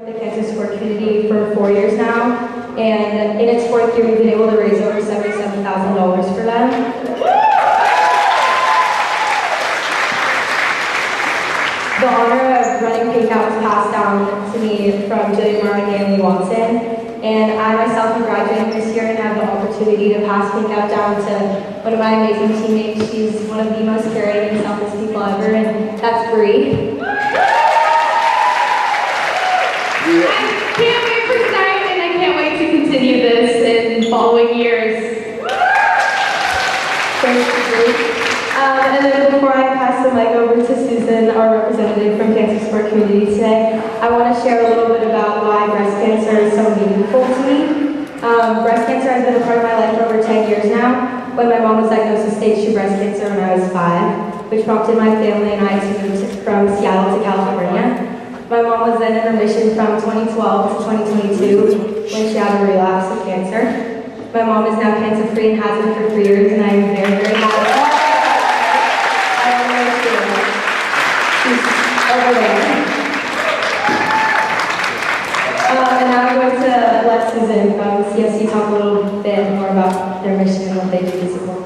The cancer support community for 4 years now, and in its fourth year, we've been able to raise over $77,000 for them. The honor of running PayCal was passed down to me from Julia Moore and Annie Watson, and I myself am graduating this year and have the opportunity to pass PayCal down to one of my amazing teammates. She's one of the most caring and selfless people ever, and that's Bree. I can't wait for tonight, and I can't wait to continue this in following years. Thanks, Bree. And then before I pass the mic over to Susan, our representative from Cancer Support Community today, I want to share a little bit about why breast cancer is so meaningful to me. Breast cancer has been a part of my life for over 10 years now. When my mom was diagnosed with stage 2 breast cancer when I was 5, which prompted my family and I to move from Seattle to California. My mom was then in remission from 2012 to 2022 when she had a relapse of cancer. My mom is now cancer-free and has been for 3 years, and I am very, very happy. I don't know where she is. She's over there. And now I'm going to let Susan from CSC talk a little bit more about their mission and what they do to support.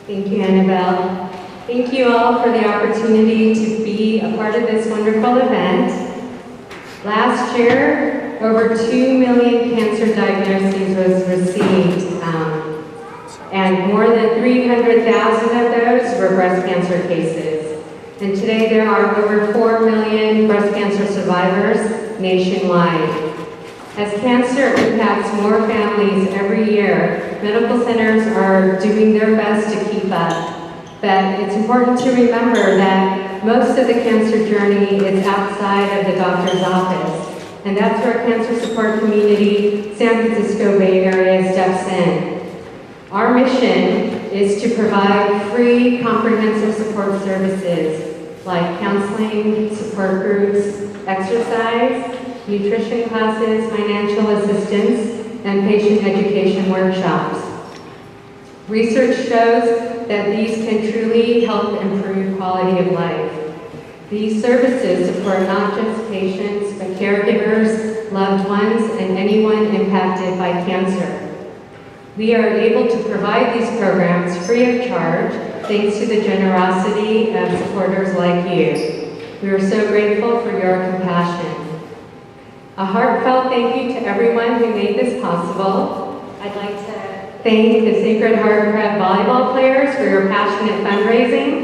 Thank you, Annabelle. Thank you all for the opportunity to be a part of this wonderful event. Last year, over 2 million cancer diagnoses was received, and more than 300,000 of those were breast cancer cases. And today there are over 4 million breast cancer survivors nationwide. As cancer impacts more families every year, medical centers are doing their best to keep up. But it's important to remember that most of the cancer journey is outside of the doctor's office. And that's where Cancer Support Community San Francisco Bay Area steps in. Our mission is to provide free comprehensive support services like counseling, support groups, exercise, nutrition classes, financial assistance, and patient education workshops. Research shows that these can truly help improve quality of life. These services support not just patients, but caregivers, loved ones, and anyone impacted by cancer. We are able to provide these programs free of charge thanks to the generosity of supporters like you. We are so grateful for your compassion. A heartfelt thank you to everyone who made this possible. I'd like to thank the Sacred Heart Prep volleyball players for your passionate fundraising,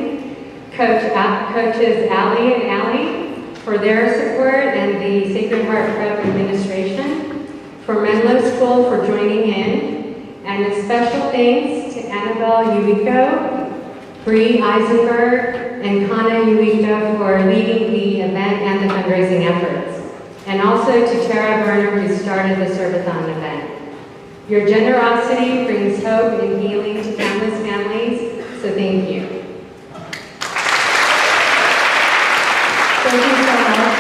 coaches Allie and Allie for their support, and the Sacred Heart Prep administration, for Menlo School for joining in, and a special thanks to Annabelle Uico, Bree Eisenberg, and Kana Uico for leading the event and the fundraising efforts, and also to Tara Berner who started the Servathon event. Your generosity brings hope and healing to countless families, so thank you. Thank you so much.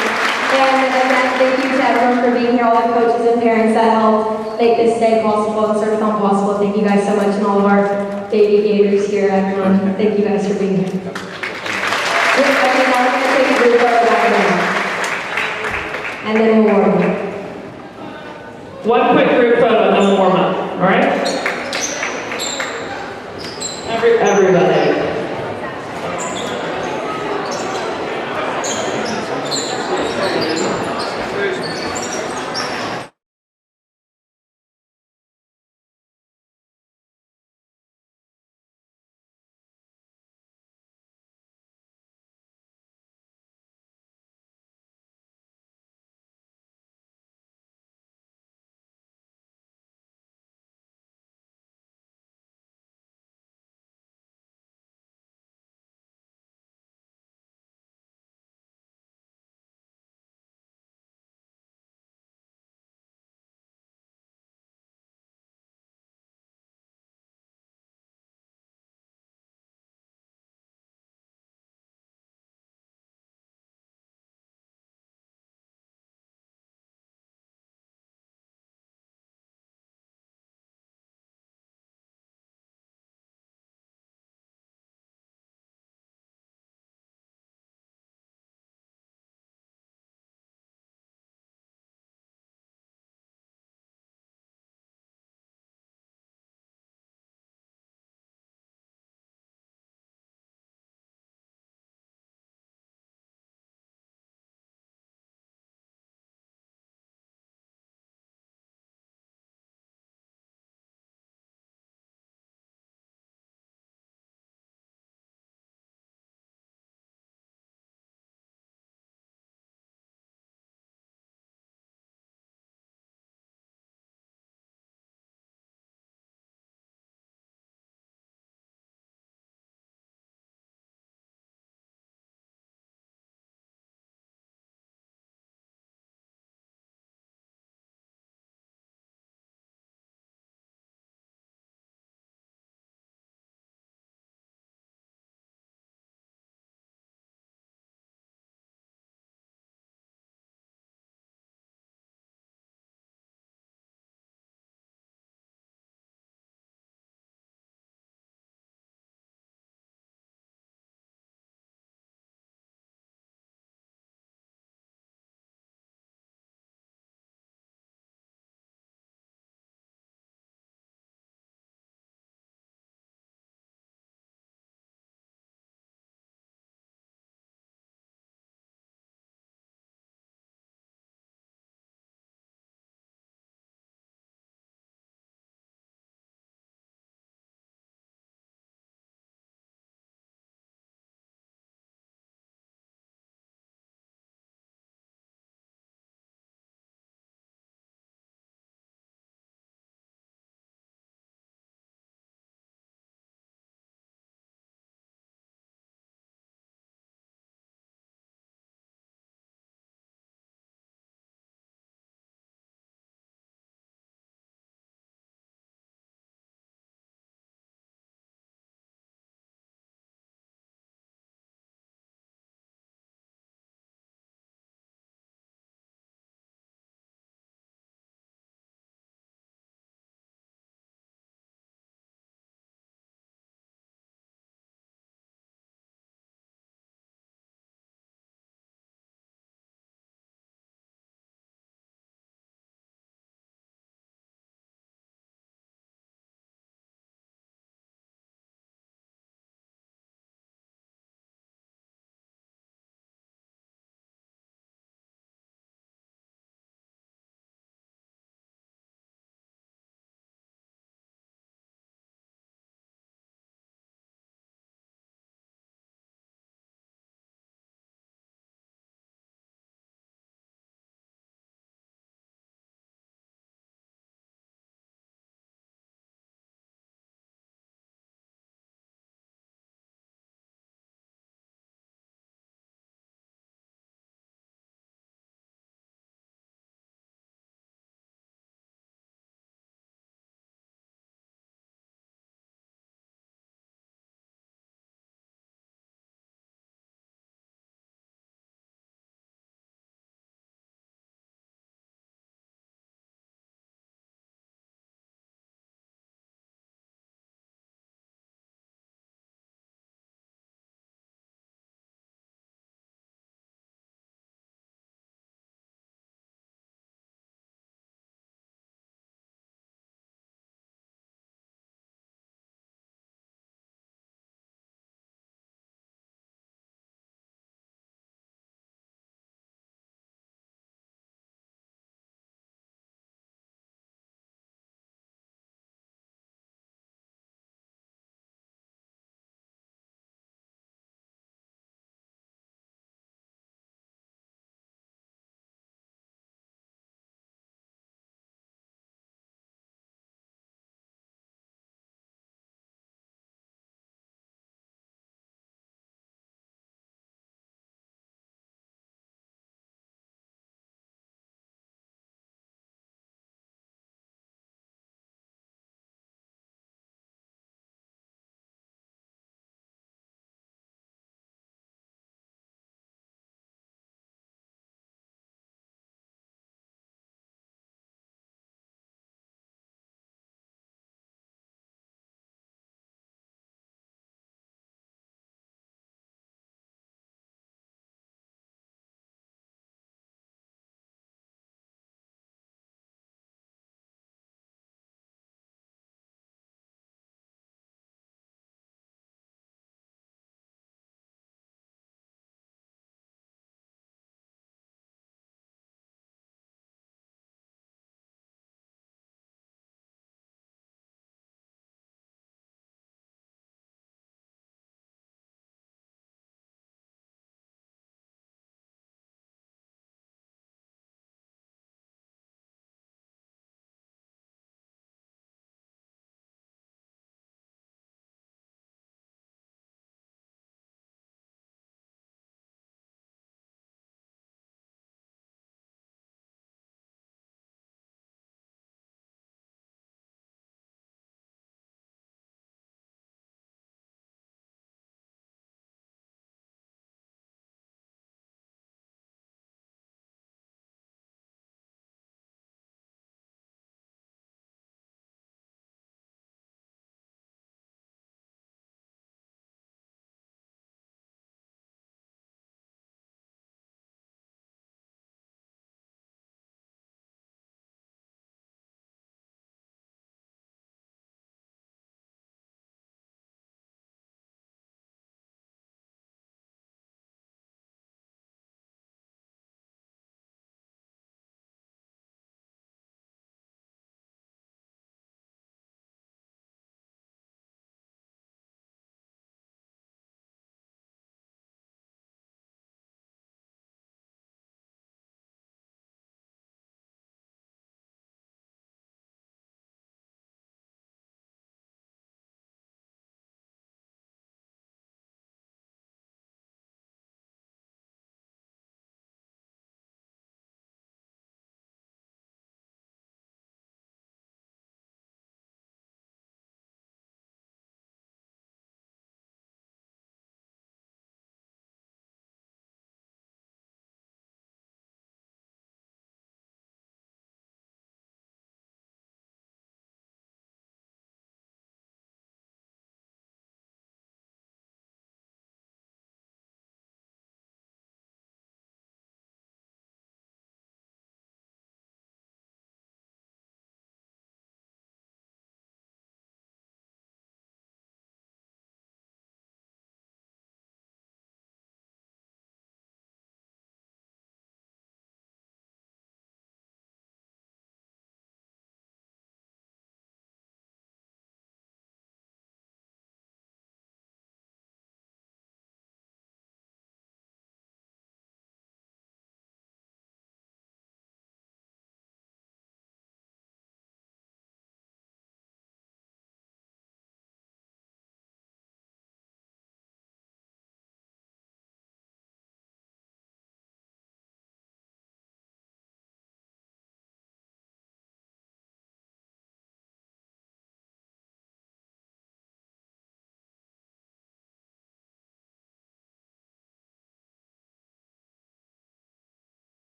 And again, thank you to everyone for being here, all the coaches and parents that helped make this day possible and Servathon possible. Thank you guys so much, and all of our baby gators here, everyone. Thank you guys for being here. Okay, now we're going to take a group photo back now. And then we'll warm up. One quick group photo, and then we'll warm up, all right? Everybody.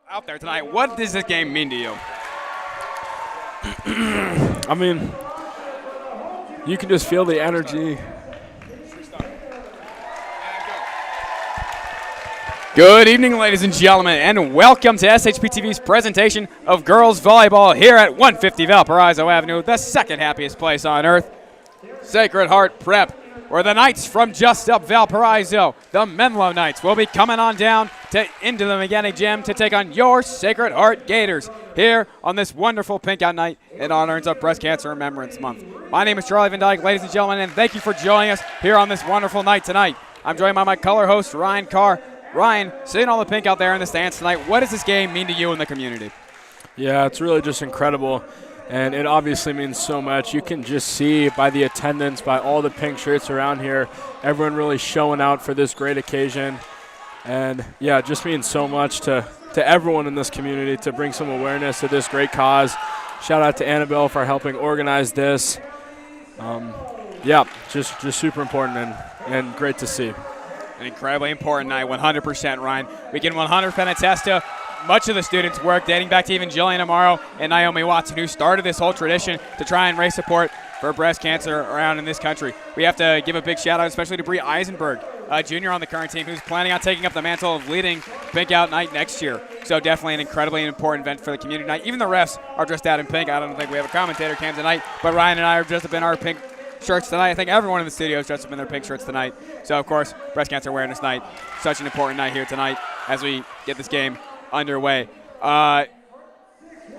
out there tonight. What does this game mean to you? I mean, you can just feel the energy. Good evening, ladies and gentlemen, and welcome to SHP TV's presentation of girls volleyball here at 150 Valparaiso Avenue, the second happiest place on earth, Sacred Heart Prep, where the Knights from just up Valparaiso, the Menlo Knights, will be coming on down into the McGinney Gym to take on your Sacred Heart Gators here on this wonderful pink out night in honor of Breast Cancer Remembrance Month. My name is Charlie Van Dyke, ladies and gentlemen, and thank you for joining us here on this wonderful night tonight. I'm joined by my color host, Ryan Carr. Ryan, seeing all the pink out there in the stands tonight, what does this game mean to you and the community? Yeah, it's really just incredible, and it obviously means so much. You can just see by the attendance, by all the pink shirts around here, everyone really showing out for this great occasion. And, yeah, it just means so much to everyone in this community to bring some awareness to this great cause. Shout out to Annabelle for helping organize this. Yeah, just super important and great to see. An incredibly important night, 100%, Ryan. We can 100% attest to much of the students' work dating back to even Jillian Amaro and Naomi Watson, who started this whole tradition to try and raise support for breast cancer around in this country. We have to give a big shout out, especially to Bree Eisenberg, a junior on the current team, who's planning on taking up the mantle of leading Pink Out Night next year. So definitely an incredibly important event for the community night. Even the refs are dressed out in pink. I don't think we have a commentator cam tonight, but Ryan and I are dressed up in our pink shirts tonight. I think everyone in the studio is dressed up in their pink shirts tonight. So, of course, Breast Cancer Awareness Night, such an important night here tonight as we get this game underway.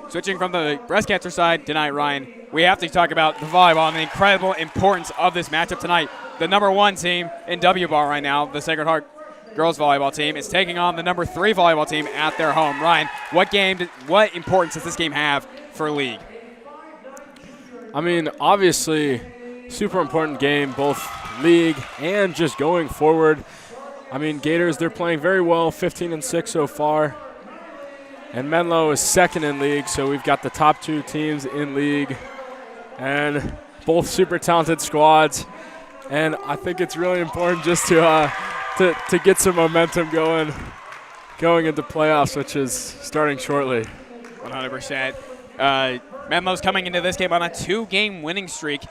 Switching from the breast cancer side tonight, Ryan, we have to talk about the volleyball and the incredible importance of this matchup tonight. The number 1 team in W-Ball right now, the Sacred Heart girls volleyball team, is taking on the number 3 volleyball team at their home. Ryan, what importance does this game have for league? I mean, obviously, super important game, both league and just going forward. I mean, Gators, they're playing very well, 15-6 so far. And Menlo is second in league, so we've got the top 2 teams in league. And both super talented squads. And I think it's really important just to get some momentum going into playoffs, which is starting shortly. 100%. Menlo's coming into this game on a 2-game winning streak.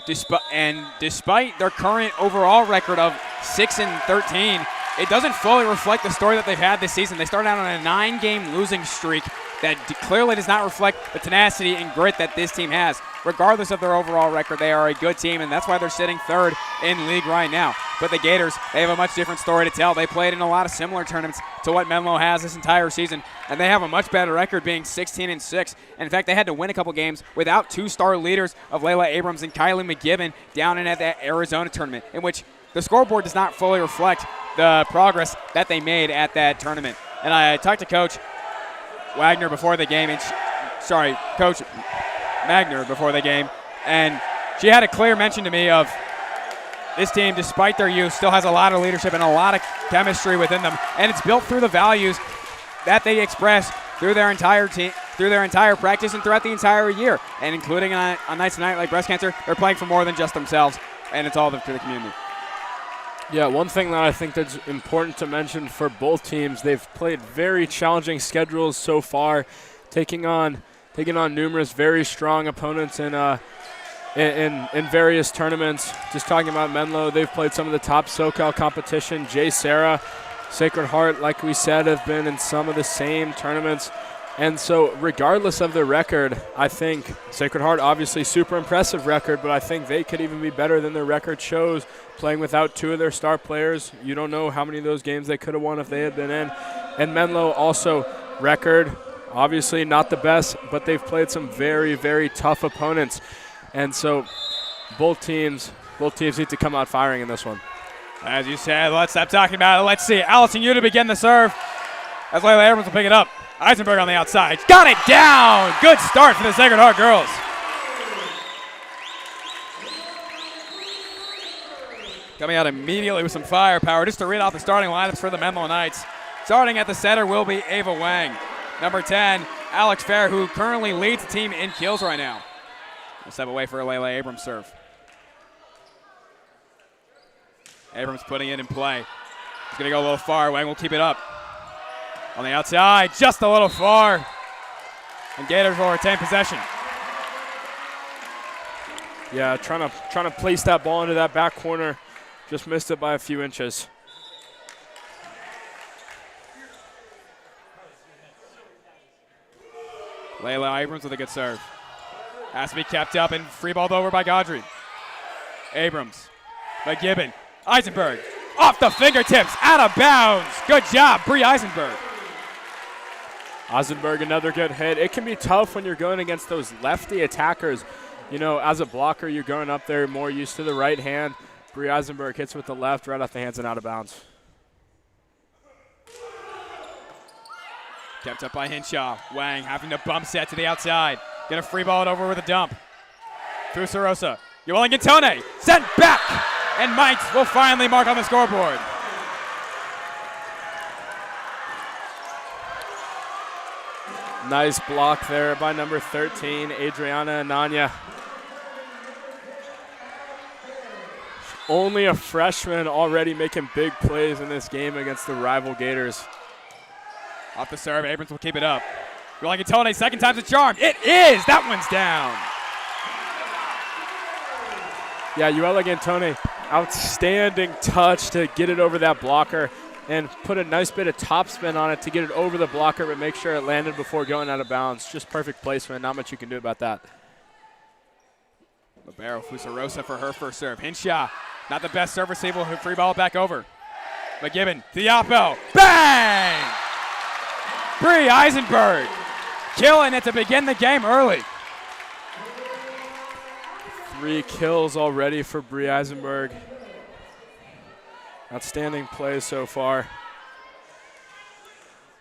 Despite their current overall record of 6-13, it doesn't fully reflect the story that they've had this season. They started out on a 9-game losing streak that clearly does not reflect the tenacity and grit that this team has. Regardless of their overall record, they are a good team, and that's why they're sitting 3rd in league right now. But the Gators, they have a much different story to tell. They played in a lot of similar tournaments to what Menlo has this entire season, and they have a much better record, being 16-6. And in fact, they had to win a couple games without 2-star leaders of Layla Abrams and Kylie McGibbon down in at that Arizona tournament, in which the scoreboard does not fully reflect the progress that they made at that tournament. And I talked to Coach Wagner before the game, Coach Magner before the game, and she had a clear mention to me of this team, despite their youth, still has a lot of leadership and a lot of chemistry within them, and it's built through the values that they express through their entire team, through their entire practice, and throughout the entire year, and including on nights tonight like breast cancer, they're playing for more than just themselves, and it's all to the community. Yeah, one thing that I think that's important to mention for both teams, they've played very challenging schedules so far, taking on numerous very strong opponents in various tournaments. Just talking about Menlo, they've played some of the top SoCal competition. Jay Sarah, Sacred Heart, like we said, have been in some of the same tournaments. And so regardless of their record, I think Sacred Heart, obviously super impressive record, but I think they could even be better than their record shows, playing without 2 of their star players. You don't know how many of those games they could have won if they had been in. And Menlo also record, obviously not the best, but they've played some very, very tough opponents. And so both teams need to come out firing in this one. As you said, let's stop talking about it. Let's see. Allison Yu to begin the serve, as Layla Abrams will pick it up. Eisenberg on the outside. Got it down. Good start for the Sacred Heart girls. Coming out immediately with some firepower. Just to read off the starting lineups for the Menlo Knights. Starting at the center will be Ava Wang. Number 10, Alex Fair, who currently leads the team in kills right now. We'll step away for a Layla Abrams serve. Abrams putting it in play. He's going to go a little far. Wang will keep it up. On the outside, just a little far. And Gators will retain possession. Yeah, trying to place that ball into that back corner. Just missed it by a few inches. Layla Abrams with a good serve. Has to be kept up and free balled over by Godry. Abrams, McGibbon, Eisenberg, off the fingertips, out of bounds. Good job, Bree Eisenberg. Eisenberg, another good hit. It can be tough when you're going against those lefty attackers. You know, as a blocker, you're going up there more used to the right hand. Bree Eisenberg hits with the left right off the hands and out of bounds. Kept up by Hinshaw. Wang having to bump set to the outside. Gonna free ball it over with a dump. Fusarosa. Llewellyn Gantone sent back. And Mikes will finally mark on the scoreboard. Nice block there by number 13, Adriana Ananya. Only a freshman already making big plays in this game against the rival Gators. Off the serve, Abrams will keep it up. Llewellyn Gantone, second time's a charm. It is, that one's down. Yeah, Llewellyn Gantone, outstanding touch to get it over that blocker and put a nice bit of topspin on it to get it over the blocker, but make sure it landed before going out of bounds. Just perfect placement, not much you can do about that. Libero Fusarosa for her first serve. Hinshaw, not the best serve receiver, who free ball it back over. McGibbon, Thiapo, bang! Bree Eisenberg, killing it to begin the game early. 3 kills already for Bree Eisenberg. Outstanding play so far.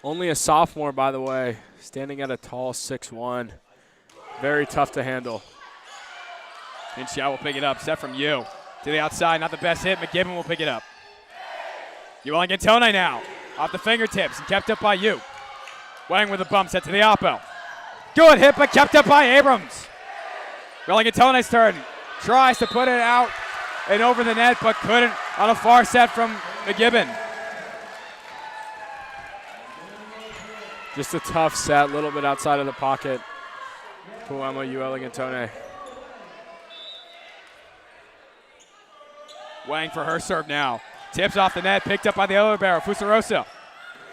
Only a sophomore, by the way, standing at a tall 6'1". Very tough to handle. Hinshaw will pick it up, set from you. To the outside, not the best hit. McGibbon will pick it up. Llewellyn Gantone now, off the fingertips and kept up by you. Wang with a bump set to the oppo. Good hit, but kept up by Abrams. Llewellyn Gantone's turn. Tries to put it out and over the net, but couldn't on a far set from McGibbon. Just a tough set, a little bit outside of the pocket. Poema Llewellyn Gantone. Wang for her serve now. Tips off the net, picked up by the other barrel, Fusarosa.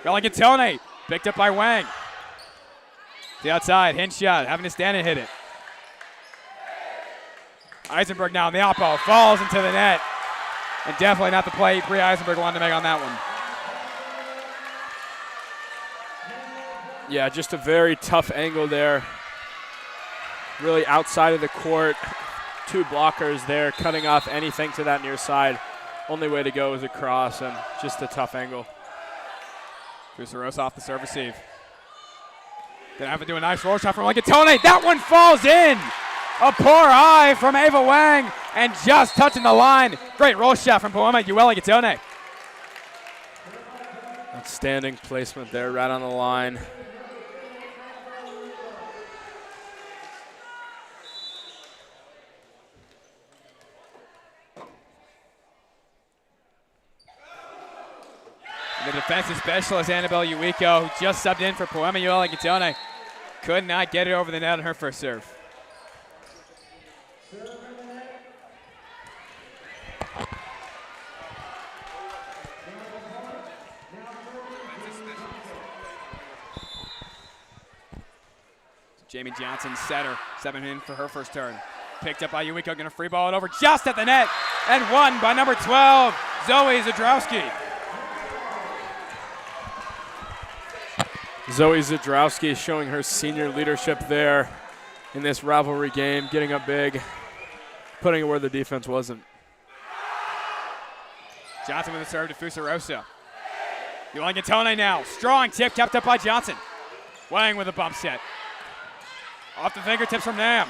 Llewellyn Gantone, picked up by Wang. To the outside, Hinshaw having to stand and hit it. Eisenberg now in the oppo, falls into the net. And definitely not the play Bree Eisenberg wanted to make on that one. Yeah, just a very tough angle there. Really outside of the court. 2 blockers there, cutting off anything to that near side. Only way to go is across, and just a tough angle. Fusarosa off the serve receive. Gonna have to do a nice roll shot from Gantone. That one falls in. A poor eye from Ava Wang, and just touching the line. Great roll shot from Poema Llewellyn Gantone. Outstanding placement there, right on the line. The defensive specialist, Annabelle Uiko, who just subbed in for Poema Llewellyn Gantone, could not get it over the net on her first serve. Jamie Johnson, setter, 7 in for her first turn. Picked up by Uiko, going to free ball it over just at the net, and won by number 12, Zoe Zadrowski. Zoe Zadrowski showing her senior leadership there in this rivalry game, getting up big, putting it where the defense wasn't. Johnson with a serve to Fusarosa. Llewellyn Gantone now, strong tip kept up by Johnson. Wang with a bump set. Off the fingertips from Nam.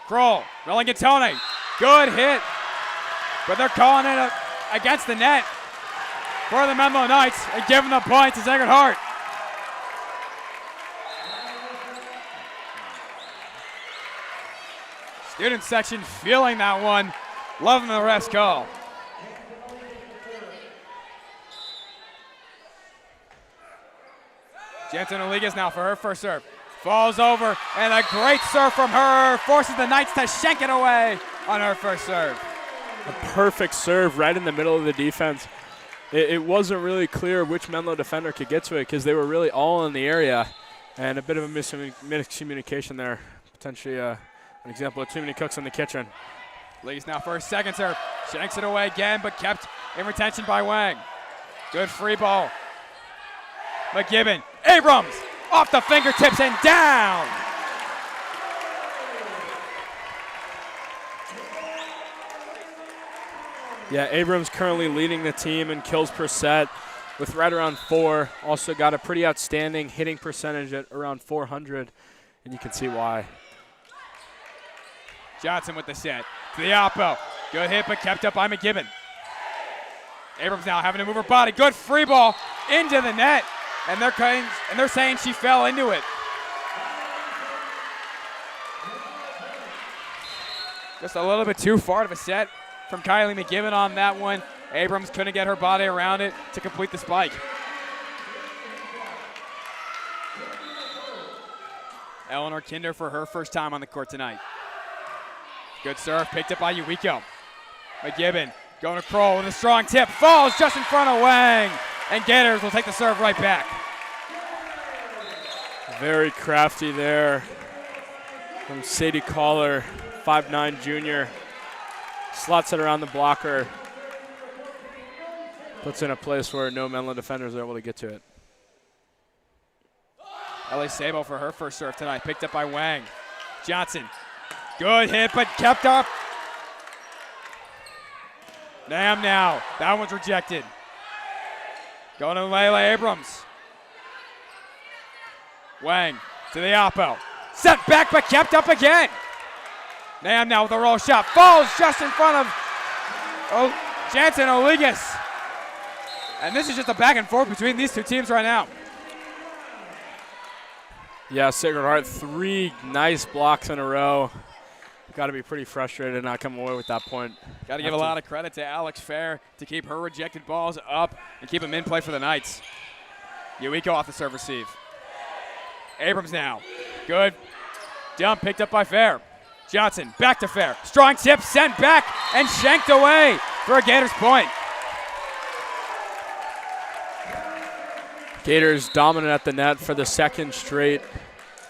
Kroll, Llewellyn Gantone, good hit, but they're calling it against the net for the Menlo Knights and giving the point to Sacred Heart. Student section feeling that one, loving the rest call. Jansen Oligas now for her first serve. Falls over, and a great serve from her. Forces the Knights to shank it away on her first serve. A perfect serve right in the middle of the defense. It wasn't really clear which Menlo defender could get to it because they were really all in the area. And a bit of a miscommunication there. Potentially an example of too many cooks in the kitchen. Lees now for her second serve. Shanks it away again, but kept in retention by Wang. Good free ball. McGibbon, Abrams, off the fingertips and down. Yeah, Abrams currently leading the team in kills per set with right around 4. Also got a pretty outstanding hitting percentage at around 400, and you can see why. Johnson with the set. To the oppo. Good hit, but kept up by McGibbon. Abrams now having to move her body. Good free ball into the net. And they're saying she fell into it. Just a little bit too far of a set from Kylie McGibbon on that one. Abrams couldn't get her body around it to complete the spike. Eleanor Kinder for her first time on the court tonight. Good serve, picked up by Uiko. McGibbon going to Kroll with a strong tip. Falls just in front of Wang. And Gators will take the serve right back. Very crafty there from Sadie Collar, 5'9" junior. Slots it around the blocker. Puts in a place where no Menlo defenders are able to get to it. Ellie Sabo for her first serve tonight, picked up by Wang. Johnson, good hit, but kept up. Nam now, that one's rejected. Going to Layla Abrams. Wang to the oppo. Set back, but kept up again. Nam now with a roll shot. Falls just in front of Jansen Oligas. And this is just a back and forth between these two teams right now. Yeah, Sacred Heart, 3 nice blocks in a row. Got to be pretty frustrated not coming away with that point. Got to give a lot of credit to Alex Fair to keep her rejected balls up and keep them in play for the Knights. Uiko off the serve receive. Abrams now. Good. Dump picked up by Fair. Johnson back to Fair. Strong tip sent back and shanked away for a Gators point. Gators dominant at the net for the second straight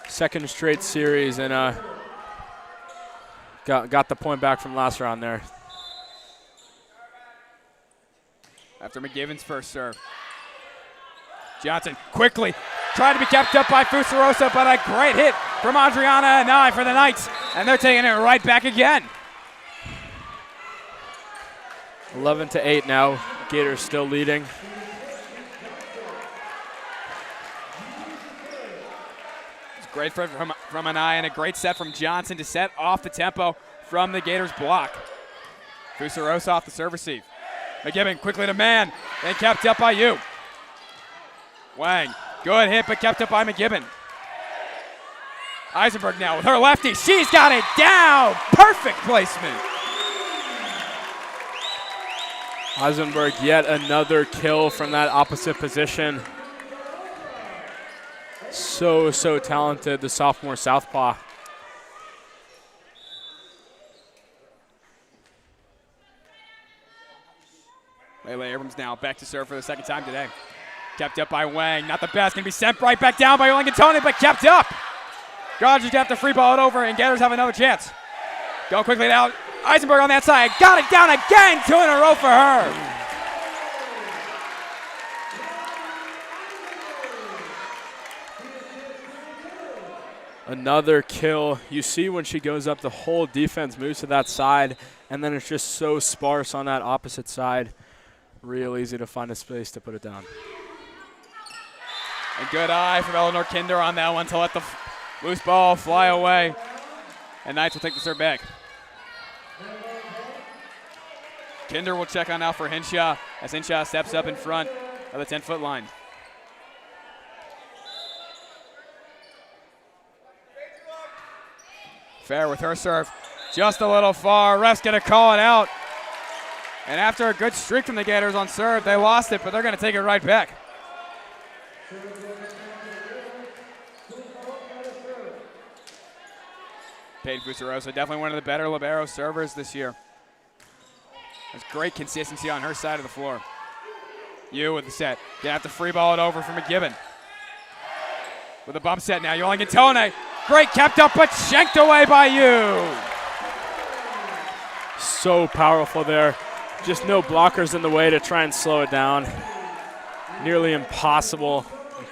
series, and got the point back from last round there. After McGibbon's first serve. Johnson quickly tried to be kept up by Fusarosa, but a great hit from Adriana Anai for the Knights, and they're taking it right back again. 11-8 now. Gators still leading. Great from Anai and a great set from Johnson to set off the tempo from the Gators block. Fusarosa off the serve receive. McGibbon quickly to man and kept up by Yu. Wang, good hit but kept up by McGibbon. Eisenberg now with her lefty. She's got it down. Perfect placement. Eisenberg yet another kill from that opposite position. So talented, the sophomore southpaw. Layla Abrams now back to serve for the second time today. Kept up by Wang. Not the best. Going to be sent right back down by Olingitone, but kept up. Rogers got the free ball it over, and Gators have another chance. Go quickly now. Eisenberg on that side. Got it down again. 2 in a row for her. Another kill. You see when she goes up, the whole defense moves to that side, and then it's just so sparse on that opposite side. Real easy to find a space to put it down. A good eye from Eleanor Kinder on that one to let the loose ball fly away. And Knights will take the serve back. Kinder will check on now for Henshaw as Henshaw steps up in front of the 10-foot line. Fair with her serve. Just a little far. Ref's going to call it out. And after a good streak from the Gators on serve, they lost it, but they're going to take it right back. Peyton Fusarosa, definitely one of the better libero servers this year. There's great consistency on her side of the floor. You with the set. Gonna have to free ball it over for McGibbon. With a bump set now, Yolan Gantone. Great, kept up, but shanked away by you. So powerful there. Just no blockers in the way to try and slow it down. Nearly impossible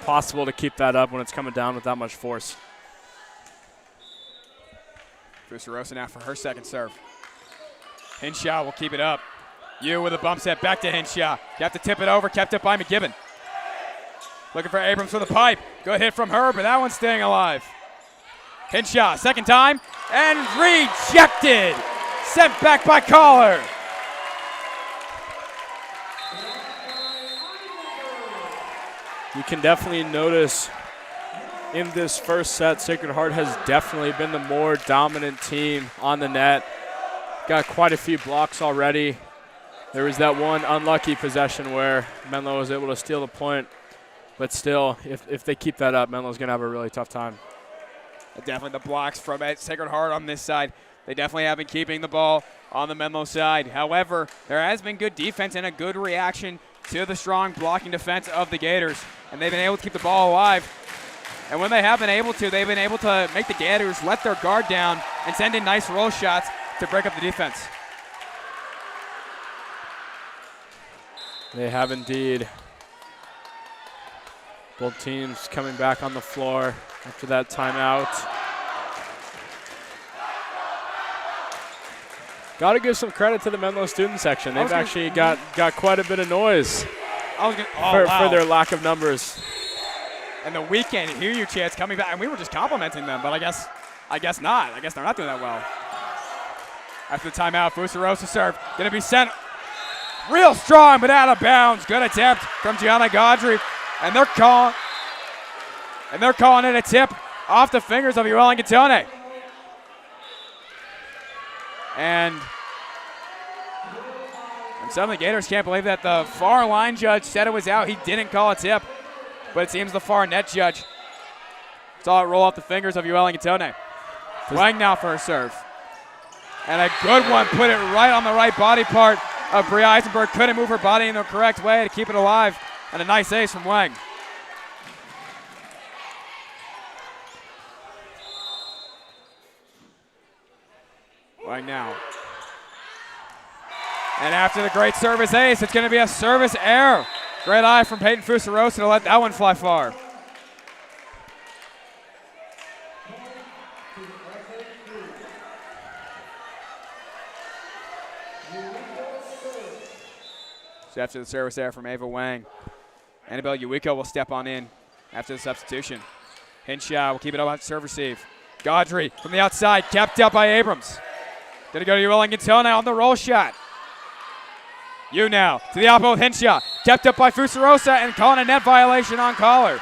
to keep that up when it's coming down with that much force. Fusarosa now for her second serve. Hinshaw will keep it up. You with a bump set, back to Hinshaw. You have to tip it over, kept up by McGibbon. Looking for Abrams for the pipe. Good hit from her, but that one's staying alive. Hinshaw, second time, and rejected. Sent back by Collar. You can definitely notice in this first set, Sacred Heart has definitely been the more dominant team on the net. Got quite a few blocks already. There was that one unlucky possession where Menlo was able to steal the point. But still, if they keep that up, Menlo's going to have a really tough time. Definitely the blocks from Sacred Heart on this side. They definitely have been keeping the ball on the Menlo side. However, there has been good defense and a good reaction to the strong blocking defense of the Gators. And they've been able to keep the ball alive. And when they have been able to, they've been able to make the Gators let their guard down and send in nice roll shots to break up the defense. They have indeed. Both teams coming back on the floor after that timeout. Got to give some credit to the Menlo student section. They've actually got quite a bit of noise for their lack of numbers. And the weekend, hear you chants coming back, and we were just complimenting them, but I guess not. I guess they're not doing that well. After the timeout, Fusarosa serve, gonna be sent real strong, but out of bounds. Good attempt from Gianna Gaudry, and they're calling it a tip off the fingers of Yolan Gantone. And some of the Gators can't believe that the far line judge said it was out. He didn't call a tip, but it seems the far net judge saw it roll off the fingers of Yolan Gantone. Wang now for her serve. And a good one, put it right on the right body part of Bria Eisenberg. Couldn't move her body in the correct way to keep it alive. And a nice ace from Wang. Wang now. And after the great service ace, it's going to be a service error. Great eye from Peyton Fusarosa to let that one fly far. So after the service error from Ava Wang, Annabelle Uwiko will step on in after the substitution. Hinshaw will keep it up on serve receive. Gaudry from the outside, kept up by Abrams. Gonna go to Yolan Gantone on the roll shot. You now to the elbow with Hinshaw. Kept up by Fusarosa and calling a net violation on Collar.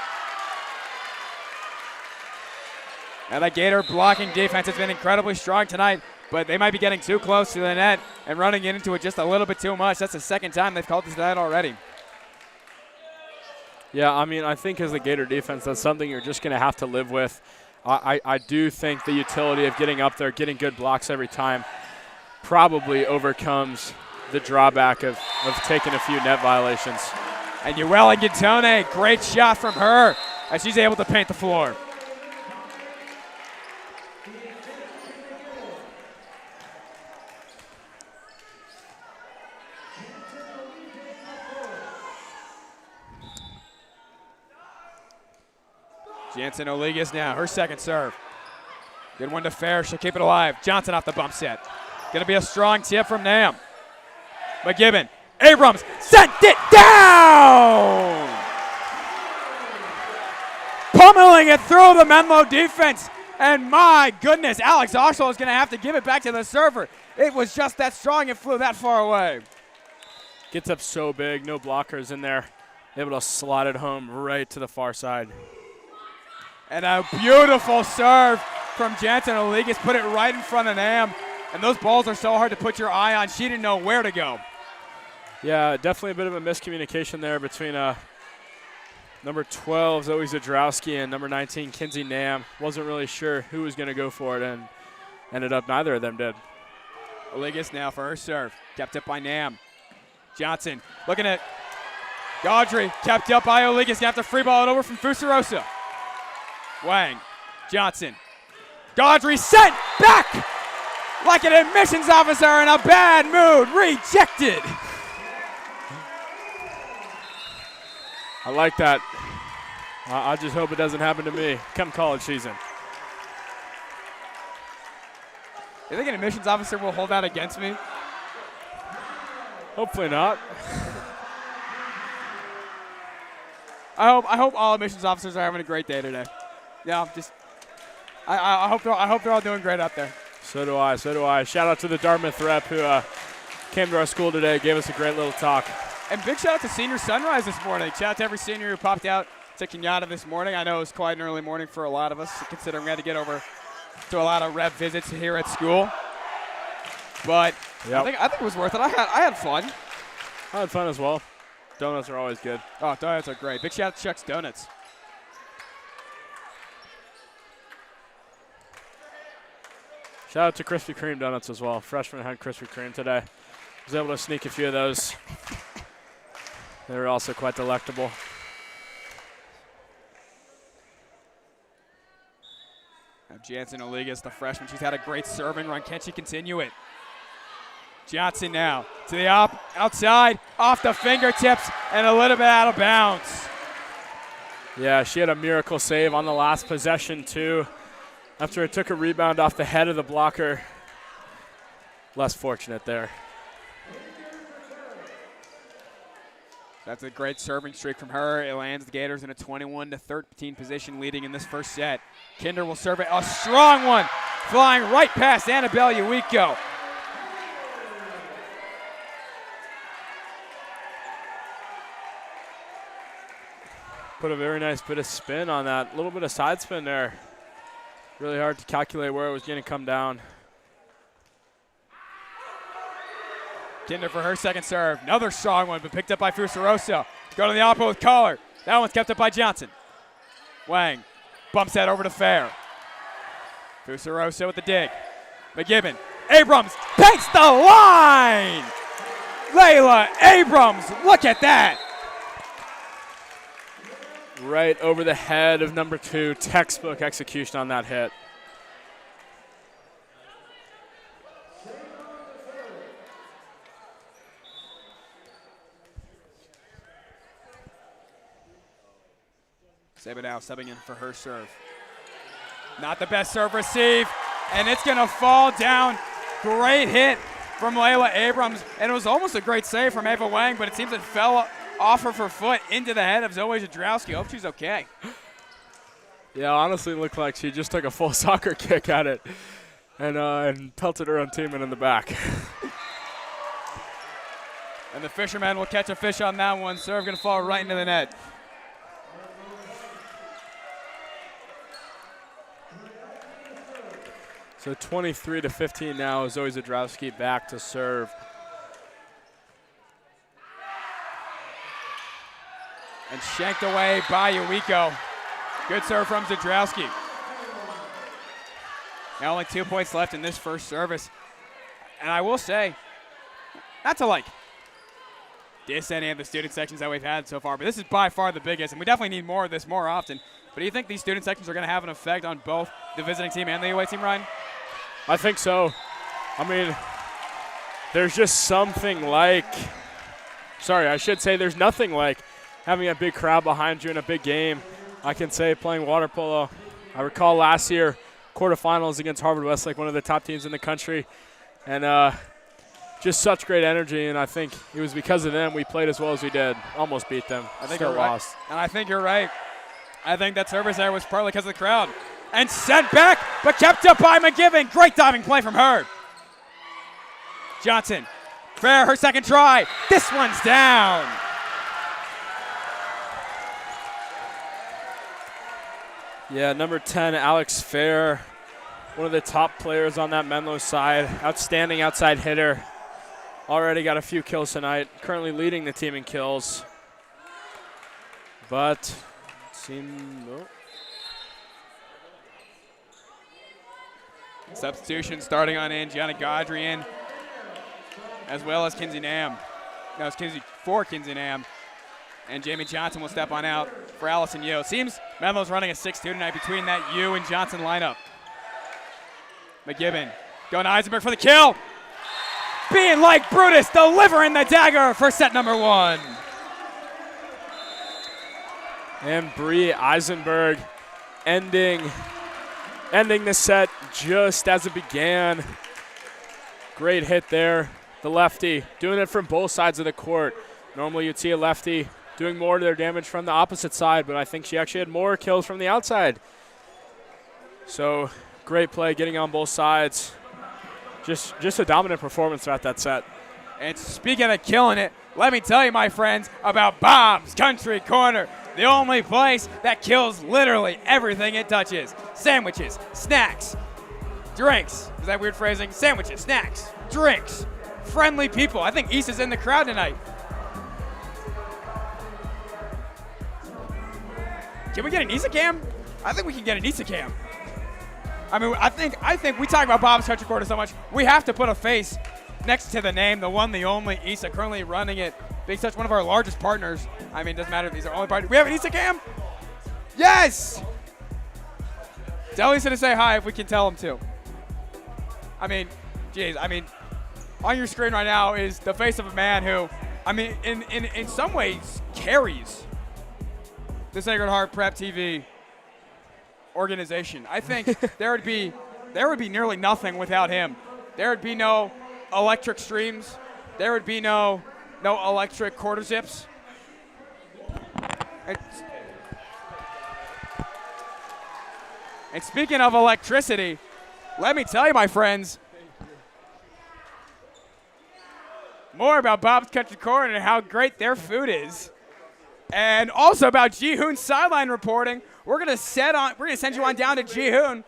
And the Gator blocking defense has been incredibly strong tonight, but they might be getting too close to the net and running into it just a little bit too much. That's the second time they've called this tonight already. Yeah, I mean, I think as the Gator defense, that's something you're just going to have to live with. I do think the utility of getting up there, getting good blocks every time, probably overcomes the drawback of taking a few net violations. And Yolan Gantone, great shot from her as she's able to paint the floor. Jansen Oligas now, her second serve. Good one to Fair, she'll keep it alive. Johnson off the bump set. Gonna be a strong tip from Nam. McGibbon, Abrams, sent it down! Pummeling it through the Menlo defense. And my goodness, Alex Oshel is gonna have to give it back to the server. It was just that strong, it flew that far away. Gets up so big, no blockers in there. Able to slot it home right to the far side. And a beautiful serve from Jansen Oligas, put it right in front of Nam. And those balls are so hard to put your eye on. She didn't know where to go. Yeah, definitely a bit of a miscommunication there between number 12, Zoe Zadrowski, and number 19, Kinsey Nam. Wasn't really sure who was going to go for it, and ended up neither of them did. Oligas now for her serve. Kept up by Nam. Johnson looking at Gaudry. Kept up by Oligas. Gonna have to free ball it over from Fusarosa. Wang. Johnson. Gaudry sent back like an admissions officer in a bad mood. Rejected. I like that. I just hope it doesn't happen to me come college season. You think an admissions officer will hold that against me? Hopefully not. I hope all admissions officers are having a great day today. Yeah, I hope they're all doing great out there. So do I. Shout out to the Dartmouth rep who came to our school today, gave us a great little talk. And big shout out to Senior Sunrise this morning. Shout out to every senior who popped out to Kenyatta this morning. I know it was quite an early morning for a lot of us, considering we had to get over to a lot of rep visits here at school. But yep. I think it was worth it. I had fun. I had fun as well. Donuts are always good. Oh, donuts are great. Big shout out to Chuck's Donuts. Shout out to Krispy Kreme donuts as well. Freshman had Krispy Kreme today. Was able to sneak a few of those. They were also quite delectable. Now Jansen Oligas, the freshman, she's had a great serving run. Can she continue it? Johnson now to the outside, off the fingertips, and a little bit out of bounds. Yeah, she had a miracle save on the last possession too. After it took a rebound off the head of the blocker. Less fortunate there. That's a great serving streak from her. It lands the Gators in a 21-13 position, leading in this first set. Kinder will serve it. A strong one, flying right past Annabelle Uwiko. Put a very nice bit of spin on that. A little bit of side spin there. Really hard to calculate where it was going to come down. Kinder for her second serve. Another strong one, but picked up by Fusarosa. Go to the oppo with Collar. That one's kept up by Johnson. Wang bumps that over to Fair. Fusarosa with the dig. McGibbon. Abrams paints the line! Layla Abrams, look at that! Right over the head of number 2. Textbook execution on that hit. Sabinow subbing in for her serve. Not the best serve receive, and it's going to fall down. Great hit from Layla Abrams, and it was almost a great save from Ava Wang, but it seems it fell off of her foot into the head of Zoe Zadrowski. Hope she's okay. Yeah, honestly, it looked like she just took a full soccer kick at it and pelted her own teammate in the back. And the fisherman will catch a fish on that one. Serve going to fall right into the net. So 23-15 now. Zoe Zadrowski back to serve. And shanked away by Uwiko. Good serve from Zadrowski. Now only 2 points left in this first service. And I will say, not to like diss any of the student sections that we've had so far, but this is by far the biggest, and we definitely need more of this more often. But do you think these student sections are going to have an effect on both the visiting team and the away team, Ryan? I think so. I mean, there's just something like, I should say there's nothing like having a big crowd behind you in a big game. I can say playing water polo. I recall last year, quarterfinals against Harvard Westlake, one of the top teams in the country. And just such great energy, and I think it was because of them we played as well as we did. Almost beat them. I think Still you're lost. right. And I think you're right. I think that service there was partly because of the crowd. And sent back, but kept up by McGibbon. Great diving play from her. Johnson, Fair, her second try. This one's down. Yeah, number 10, Alex Fair, one of the top players on that Menlo side. Outstanding outside hitter. Already got a few kills tonight. Currently leading the team in kills. But Substitution starting on in, Gianna Godrian, as well as Kinsey Nam. No, it's Kinsey Nam. And Jamie Johnson will step on out for Allison Yu. Seems Menlo's running a 6-2 tonight between that Yu and Johnson lineup. McGibbon going to Eisenberg for the kill. Being like Brutus, delivering the dagger for set number 1. And Bree Eisenberg ending the set just as it began. Great hit there. The lefty doing it from both sides of the court. Normally you'd see a lefty doing more of their damage from the opposite side, but I think she actually had more kills from the outside. So great play, getting on both sides. Just a dominant performance throughout that set. And speaking of killing it, let me tell you, my friends, about Bob's Country Corner, the only place that kills literally everything it touches. Sandwiches, snacks, drinks. Is that weird phrasing? Sandwiches, snacks, drinks, friendly people. I think Issa's in the crowd tonight. Can we get an Issa cam? I think we can get an Issa cam. I mean, I think we talk about Bob's Country Corner so much, we have to put a face next to the name, the one, the only Issa, currently running it. Big Touch, one of our largest partners. I mean, it doesn't matter if these are only partners. We have an Issa cam? Yes! Tell Issa to say hi if we can tell him to. I mean, geez, on your screen right now is the face of a man who, I mean, in some ways carries the Sacred Heart Prep TV organization. I think there would be nearly nothing without him. There would be no electric streams. There would be no electric quarter zips. And speaking of electricity, let me tell you, my friends, more about Bob's Country Corner and how great their food is. And also about Ji-Hoon's sideline reporting. We're gonna send you on down to Ji-Hoon.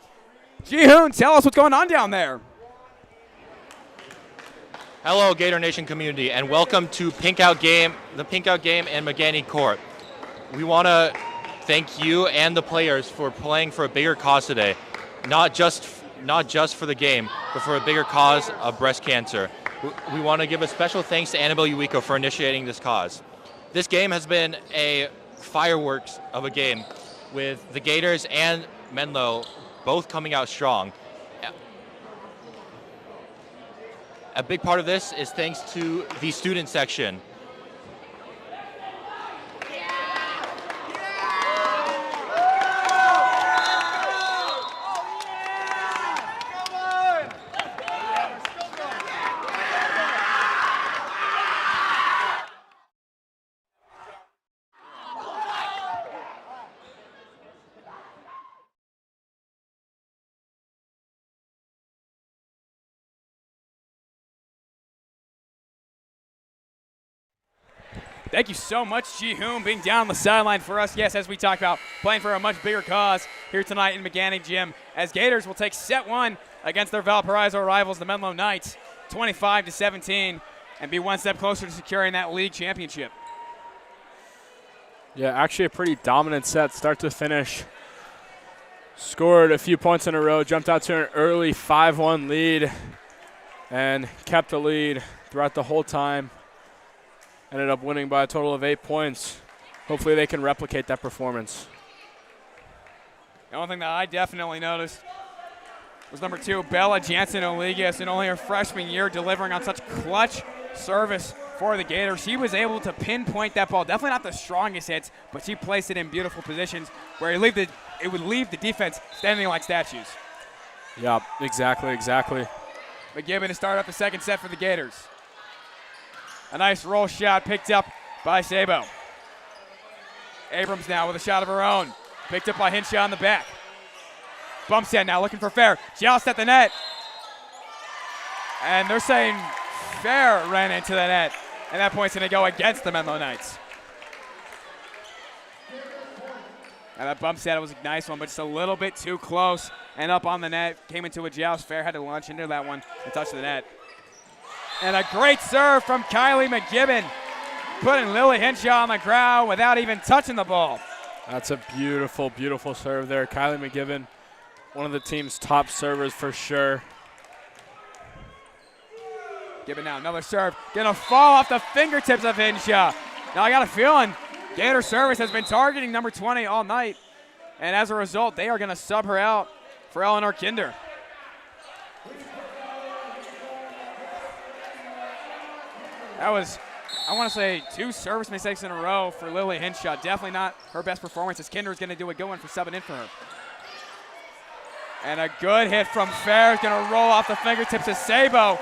Ji-Hoon, tell us what's going on down there. Hello, Gator Nation community, and welcome to Pink Out Game, the Pink Out Game and Magani Court. We want to thank you and the players for playing for a bigger cause today, not just for the game, but for a bigger cause of breast cancer. We want to give a special thanks to Annabelle Uwiko for initiating this cause. This game has been a fireworks of a game, with the Gators and Menlo both coming out strong. A big part of this is thanks to the student section. Thank you so much, Ji-Hoon, being down the sideline for us. Yes, as we talked about, playing for a much bigger cause here tonight in Magani Gym, as Gators will take set 1 against their Valparaiso rivals, the Menlo Knights, 25-17, and be one step closer to securing that league championship. Yeah, actually a pretty dominant set, start to finish. Scored a few points in a row, jumped out to an early 5-1 lead, and kept the lead throughout the whole time. Ended up winning by a total of 8 points. Hopefully they can replicate that performance. The only thing that I definitely noticed was number 2, Bella Jansen-Oligas, in only her freshman year, delivering on such clutch service for the Gators. She was able to pinpoint that ball. Definitely not the strongest hits, but she placed it in beautiful positions where it would leave the defense standing like statues. Yeah, exactly. McGibbon to start up the second set for the Gators. A nice roll shot picked up by Sabo. Abrams now with a shot of her own. Picked up by Hinshaw on the back. Bumstead now looking for Fair. Joust at the net. And they're saying Fair ran into the net. And that point's going to go against the Menlo Knights. And that Bumstead was a nice one, but just a little bit too close. And up on the net. Came into a joust. Fair had to launch into that one and touch the net. And a great serve from Kylie McGibbon, putting Lily Hinshaw on the ground without even touching the ball. That's a beautiful, beautiful serve there. Kylie McGibbon one of the team's top servers for sure. Gibbon now, another serve. Gonna fall off the fingertips of Hinshaw. Now I got a feeling Gator service has been targeting number 20 all night. And as a result, they are gonna sub her out for Eleanor Kinder. That was, I want to say, 2 service mistakes in a row for Lily Hinshaw. Definitely not her best performance, as Kinder is going to do a good one for subbing in for her. And a good hit from Fair is going to roll off the fingertips of Sabo.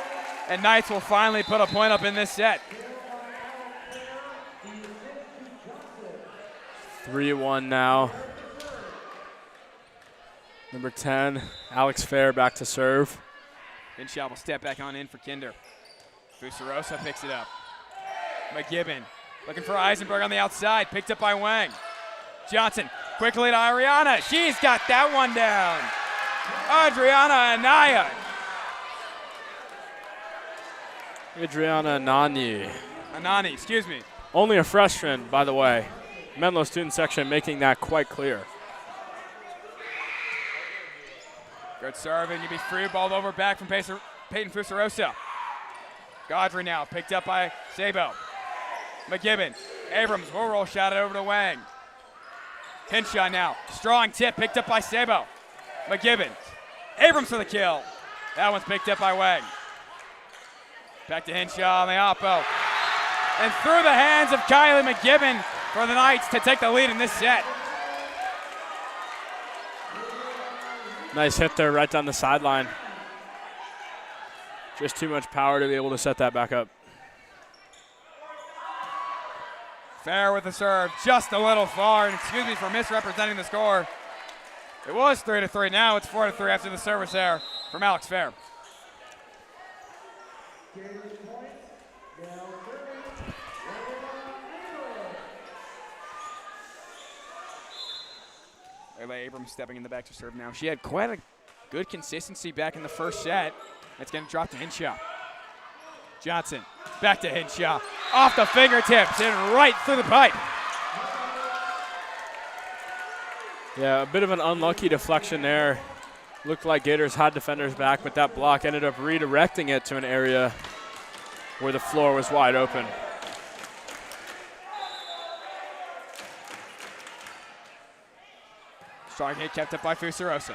And Knights will finally put a point up in this set. 3-1 now. Number 10, Alex Fair back to serve. Hinshaw will step back on in for Kinder. Fusarosa picks it up. McGibbon looking for Eisenberg on the outside, picked up by Wang. Johnson quickly to Ariana. She's got that one down. Adriana Anaya. Adriana Anani. Anani, excuse me. Only a freshman, by the way. Menlo student section making that quite clear. Good serve, and you'll be free balled over back from Peyton Fusarosa. Godfrey now picked up by Sabo. McGibbon. Abrams will roll shot it over to Wang. Hinshaw now. Strong tip picked up by Sabo. McGibbon. Abrams for the kill. That one's picked up by Wang. Back to Hinshaw on the oppo. And through the hands of Kylie McGibbon for the Knights to take the lead in this set. Nice hit there right down the sideline. Just too much power to be able to set that back up. Fair with the serve, just a little far, and excuse me for misrepresenting the score. It was 3-3, now it's 4-3 after the service there from Alex Fair. Layla Abrams stepping in the back to serve now. She had quite a good consistency back in the first set. It's going to drop to Hinshaw. Johnson, back to Hinshaw. Off the fingertips and right through the pipe. Yeah, a bit of an unlucky deflection there. Looked like Gators had defenders back, but that block ended up redirecting it to an area where the floor was wide open. Strong hit kept up by Fusarosa.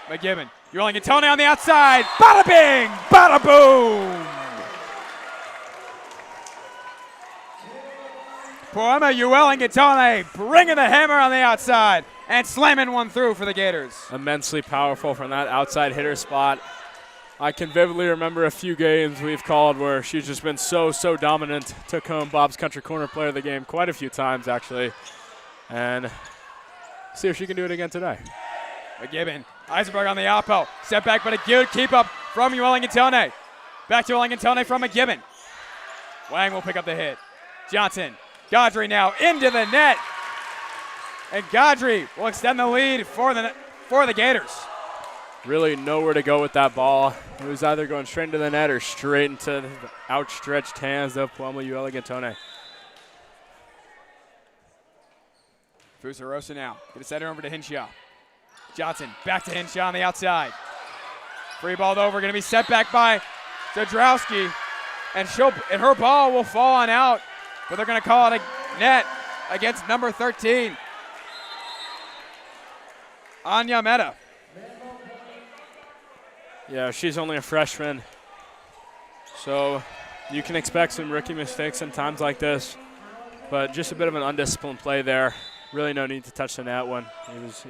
McGibbon, Ewellington on the outside. Bada bing, bada boom. Poema Ewellington bringing the hammer on the outside and slamming one through for the Gators. Immensely powerful from that outside hitter spot. I can vividly remember a few games we've called where she's just been so dominant. Took home Bob's Country Corner Player of the Game quite a few times, actually. And see if she can do it again today. McGibbon, Eisenberg on the oppo. Step back, but a good keep up from Ewellington. Back to Ewellington from McGibbon. Wang will pick up the hit. Johnson, Godry now into the net. And Godry will extend the lead for the Gators. Really nowhere to go with that ball. It was either going straight into the net or straight into the outstretched hands of Puebla Ewellington. Fusarosa now. Gonna send her over to Hinshaw. Johnson back to Hinshaw on the outside. Free balled over, gonna be set back by Zadrowski. And her ball will fall on out, but they're gonna call it a net against number 13. Anya Mehta. Yeah, she's only a freshman. So you can expect some rookie mistakes in times like this, but just a bit of an undisciplined play there. Really no need to touch the net when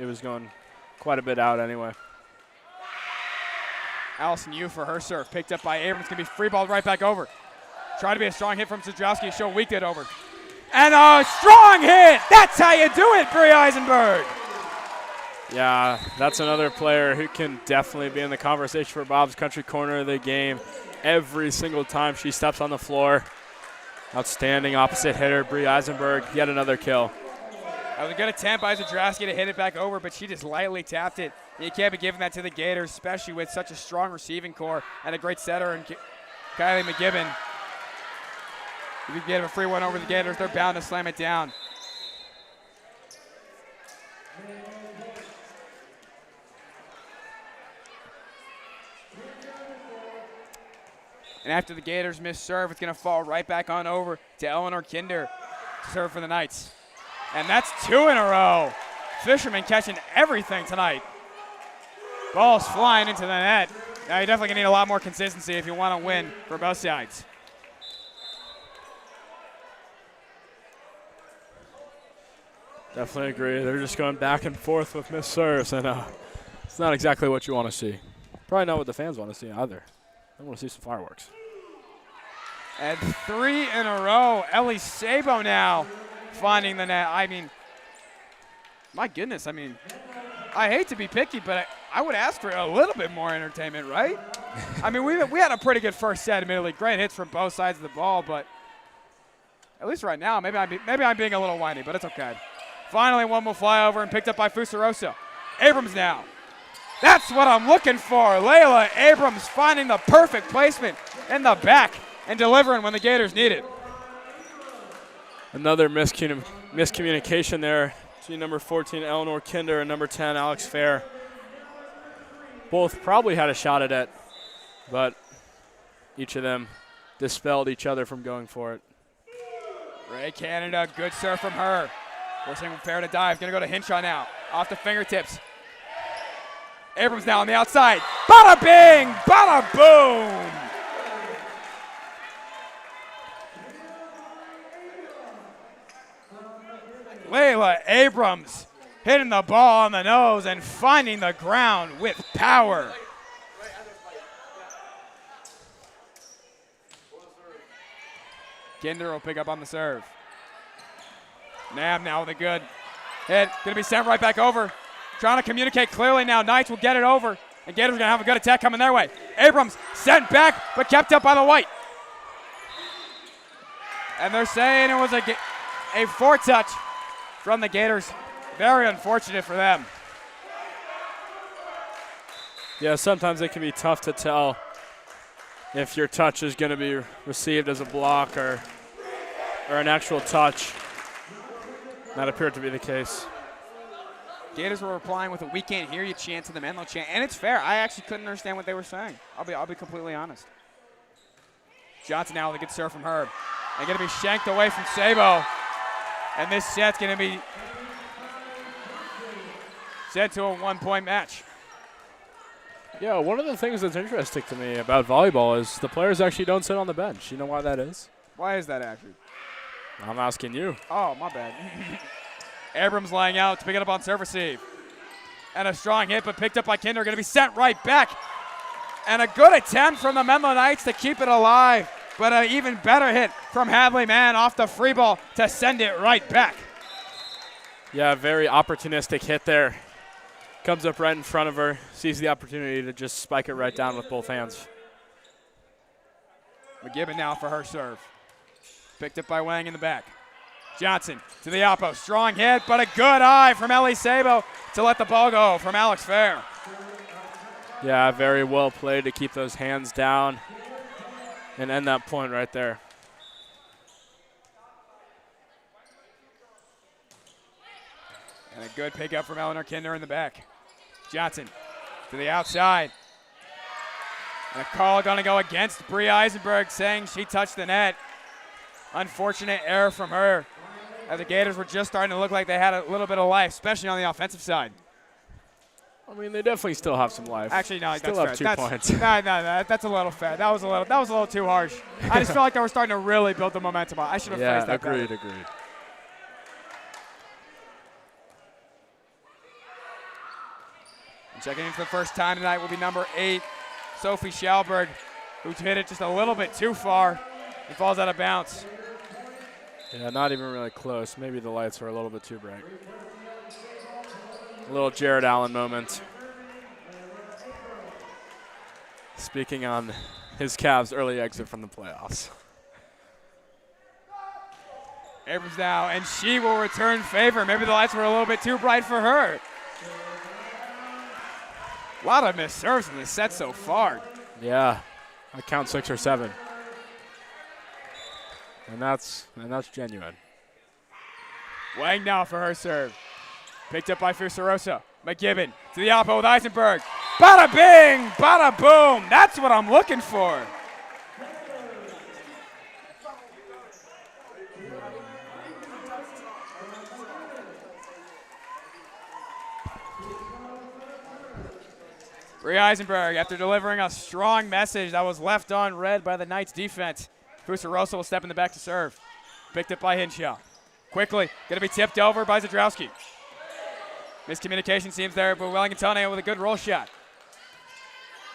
it was going quite a bit out anyway. Allison Yu for her serve. Picked up by Abrams. Going to be free balled right back over. Try to be a strong hit from Zadrowski. Show weak it over. And a strong hit. That's how you do it, Brie Eisenberg. Yeah, that's another player who can definitely be in the conversation for Bob's Country Corner of the Game every single time she steps on the floor. Outstanding opposite hitter, Brie Eisenberg. Yet another kill. That was a good attempt by Zadrowski to hit it back over, but she just lightly tapped it. You can't be giving that to the Gators, especially with such a strong receiving core and a great setter in Kylie McGibbon. If you get a free one over the Gators, they're bound to slam it down. And after the Gators miss serve, it's going to fall right back on over to Eleanor Kinder to serve for the Knights. And that's 2 in a row. Fisherman catching everything tonight. Ball's flying into the net. Now you're definitely going to need a lot more consistency if you want to win for both sides. Definitely agree. They're just going back and forth with missed serves, and it's not exactly what you want to see. Probably not what the fans want to see either. They want to see some fireworks. And 3 in a row. Ellie Sabo now finding the net. I mean, my goodness. I mean, I hate to be picky, but I would ask for a little bit more entertainment, right? I mean, we had a pretty good first set, admittedly. Great hits from both sides of the ball, but at least right now, maybe I'm being a little whiny, but it's okay. Finally, one will fly over and picked up by Fusarosa. Abrams now. That's what I'm looking for. Layla Abrams finding the perfect placement in the back and delivering when the Gators need it. Another miscommunication there between number 14, Eleanor Kinder, and number 10, Alex Fair. Both probably had a shot at it, but each of them dispelled each other from going for it. Ray Canada, good serve from her. Forcing Fair to dive. Going to go to Hinshaw now. Off the fingertips. Abrams now on the outside. Bada bing! Bada boom! Layla Abrams hitting the ball on the nose and finding the ground with power. Kinder will pick up on the serve. Nab now with a good hit. Going to be sent right back over. Trying to communicate clearly now. Knights will get it over. And Gators are going to have a good attack coming their way. Abrams sent back, but kept up by the white. And they're saying it was a foretouch from the Gators. Very unfortunate for them. Yeah, sometimes it can be tough to tell if your touch is going to be received as a block or an actual touch. That appeared to be the case. Gators were replying with a "we can't hear you" chant to the Menlo chant, and it's fair. I actually couldn't understand what they were saying. I'll be completely honest. Johnson now with a good serve from Herb. And going to be shanked away from Sabo. And this set's going to be set to a 1-point match. Yeah, one of the things that's interesting to me about volleyball is the players actually don't sit on the bench. You know why that is? Why is that, actually? I'm asking you. Oh, my bad. Abrams laying out to pick it up on serve receive. And a strong hit, but picked up by Kinder. Going to be sent right back. And a good attempt from the Menlo Knights to keep it alive. But an even better hit from Hadley Mann off the free ball to send it right back. Yeah, very opportunistic hit there. Comes up right in front of her, sees the opportunity to just spike it right down with both hands. McGibbon now for her serve. Picked up by Wang in the back. Johnson to the oppo. Strong hit, but a good eye from Ellie Sabo to let the ball go from Alex Fair. Yeah, very well played to keep those hands down and end that point right there. And a good pickup from Eleanor Kinder in the back. Johnson to the outside. And a call going to go against Bree Eisenberg, saying she touched the net. Unfortunate error from her, as the Gators were just starting to look like they had a little bit of life, especially on the offensive side. I mean, they definitely still have some life. Actually, no, still that's have fair. 2 points. No, that's a little fair. That was a little too harsh. I just feel like they were starting to really build the momentum. I should have phrased that better. Agreed. And checking in for the first time tonight will be number 8, Sophie Schalberg, who hit it just a little bit too far and falls out of bounds. Yeah, not even really close. Maybe the lights were a little bit too bright. A little Jared Allen moment. Speaking on his Cavs' early exit from the playoffs. Abrams now, and she will return favor. Maybe the lights were a little bit too bright for her. A lot of missed serves in this set so far. Yeah, I count 6 or 7. And that's genuine. Wang now for her serve. Picked up by Fusarosa. McGibbon to the oppo with Eisenberg. Bada bing, bada boom. That's what I'm looking for. Bree Eisenberg, after delivering a strong message that was left unread by the Knights defense. Fusarosa will step in the back to serve. Picked up by Hinshaw. Quickly, gonna be tipped over by Zadrowski. Miscommunication seems there, but Wellington with a good roll shot.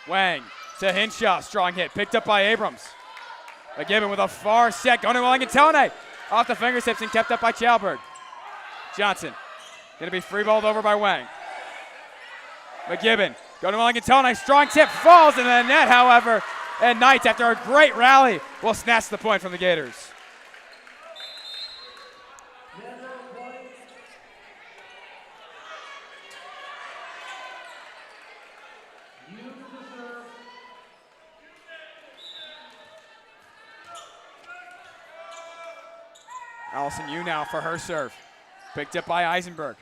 Wang to Hinshaw, strong hit, picked up by Abrams. McGibbon with a far set, going to Wellington. Off the fingertips and kept up by Chalberg. Johnson, gonna be free balled over by Wang. McGibbon, going to Wellington, strong tip, falls into the net, however, and Knights, after a great rally, will snatch the point from the Gators. Allison Yu now for her serve. Picked up by Eisenberg.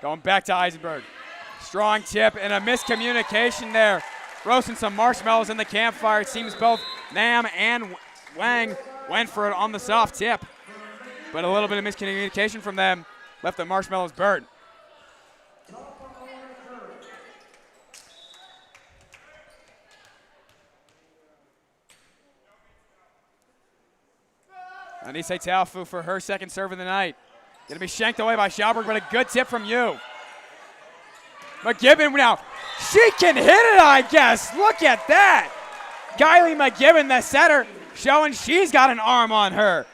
Going back to Eisenberg. Strong tip and a miscommunication there. Roasting some marshmallows in the campfire. It seems both Nam and Wang went for it on the soft tip. But a little bit of miscommunication from them left the marshmallows burnt. Anise Taufu for her second serve of the night. Gonna be shanked away by Schauberg, but a good tip from you. McGibbon now, she can hit it, I guess. Look at that. Kylie McGibbon, the setter, showing she's got an arm on her.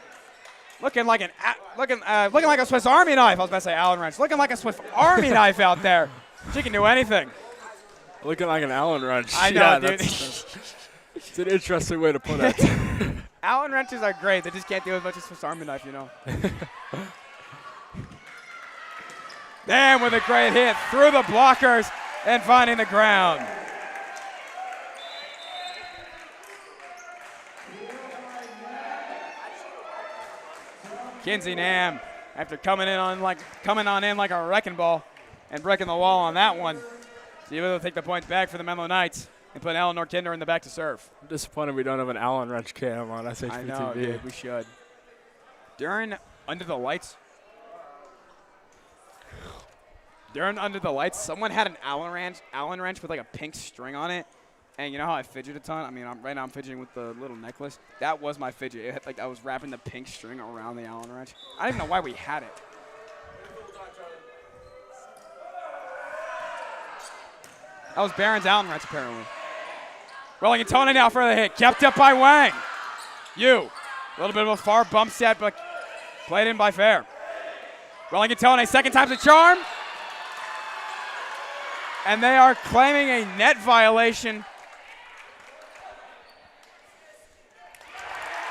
Looking like a Swiss Army knife. I was about to say Allen wrench. Looking like a Swiss Army knife out there. She can do anything. Looking like an Allen wrench. I know, yeah, dude. It's an interesting way to put it. Allen wrenches are great. They just can't do as much as Swiss Army knife, you know. Damn, with a great hit through the blockers and finding the ground. Kinsey Nam, after coming on in like a wrecking ball and breaking the wall on that one, is able to take the points back for the Menlo Knights and put Eleanor Kinder in the back to serve. I'm disappointed we don't have an Allen wrench cam on SHP I know, TV. dude, we should. During Under the Lights, someone had an Allen wrench with like a pink string on it. And you know how I fidget a ton? I mean, right now I'm fidgeting with the little necklace. That was my fidget. It had, like I was wrapping the pink string around the Allen wrench. I don't even know why we had it. That was Barron's Allen wrench, apparently. Rolling and Tony now for the hit. Kept up by Wang. A little bit of a far bump set, but played in by Fair. Rolling and Tony, second time's a charm. And they are claiming a net violation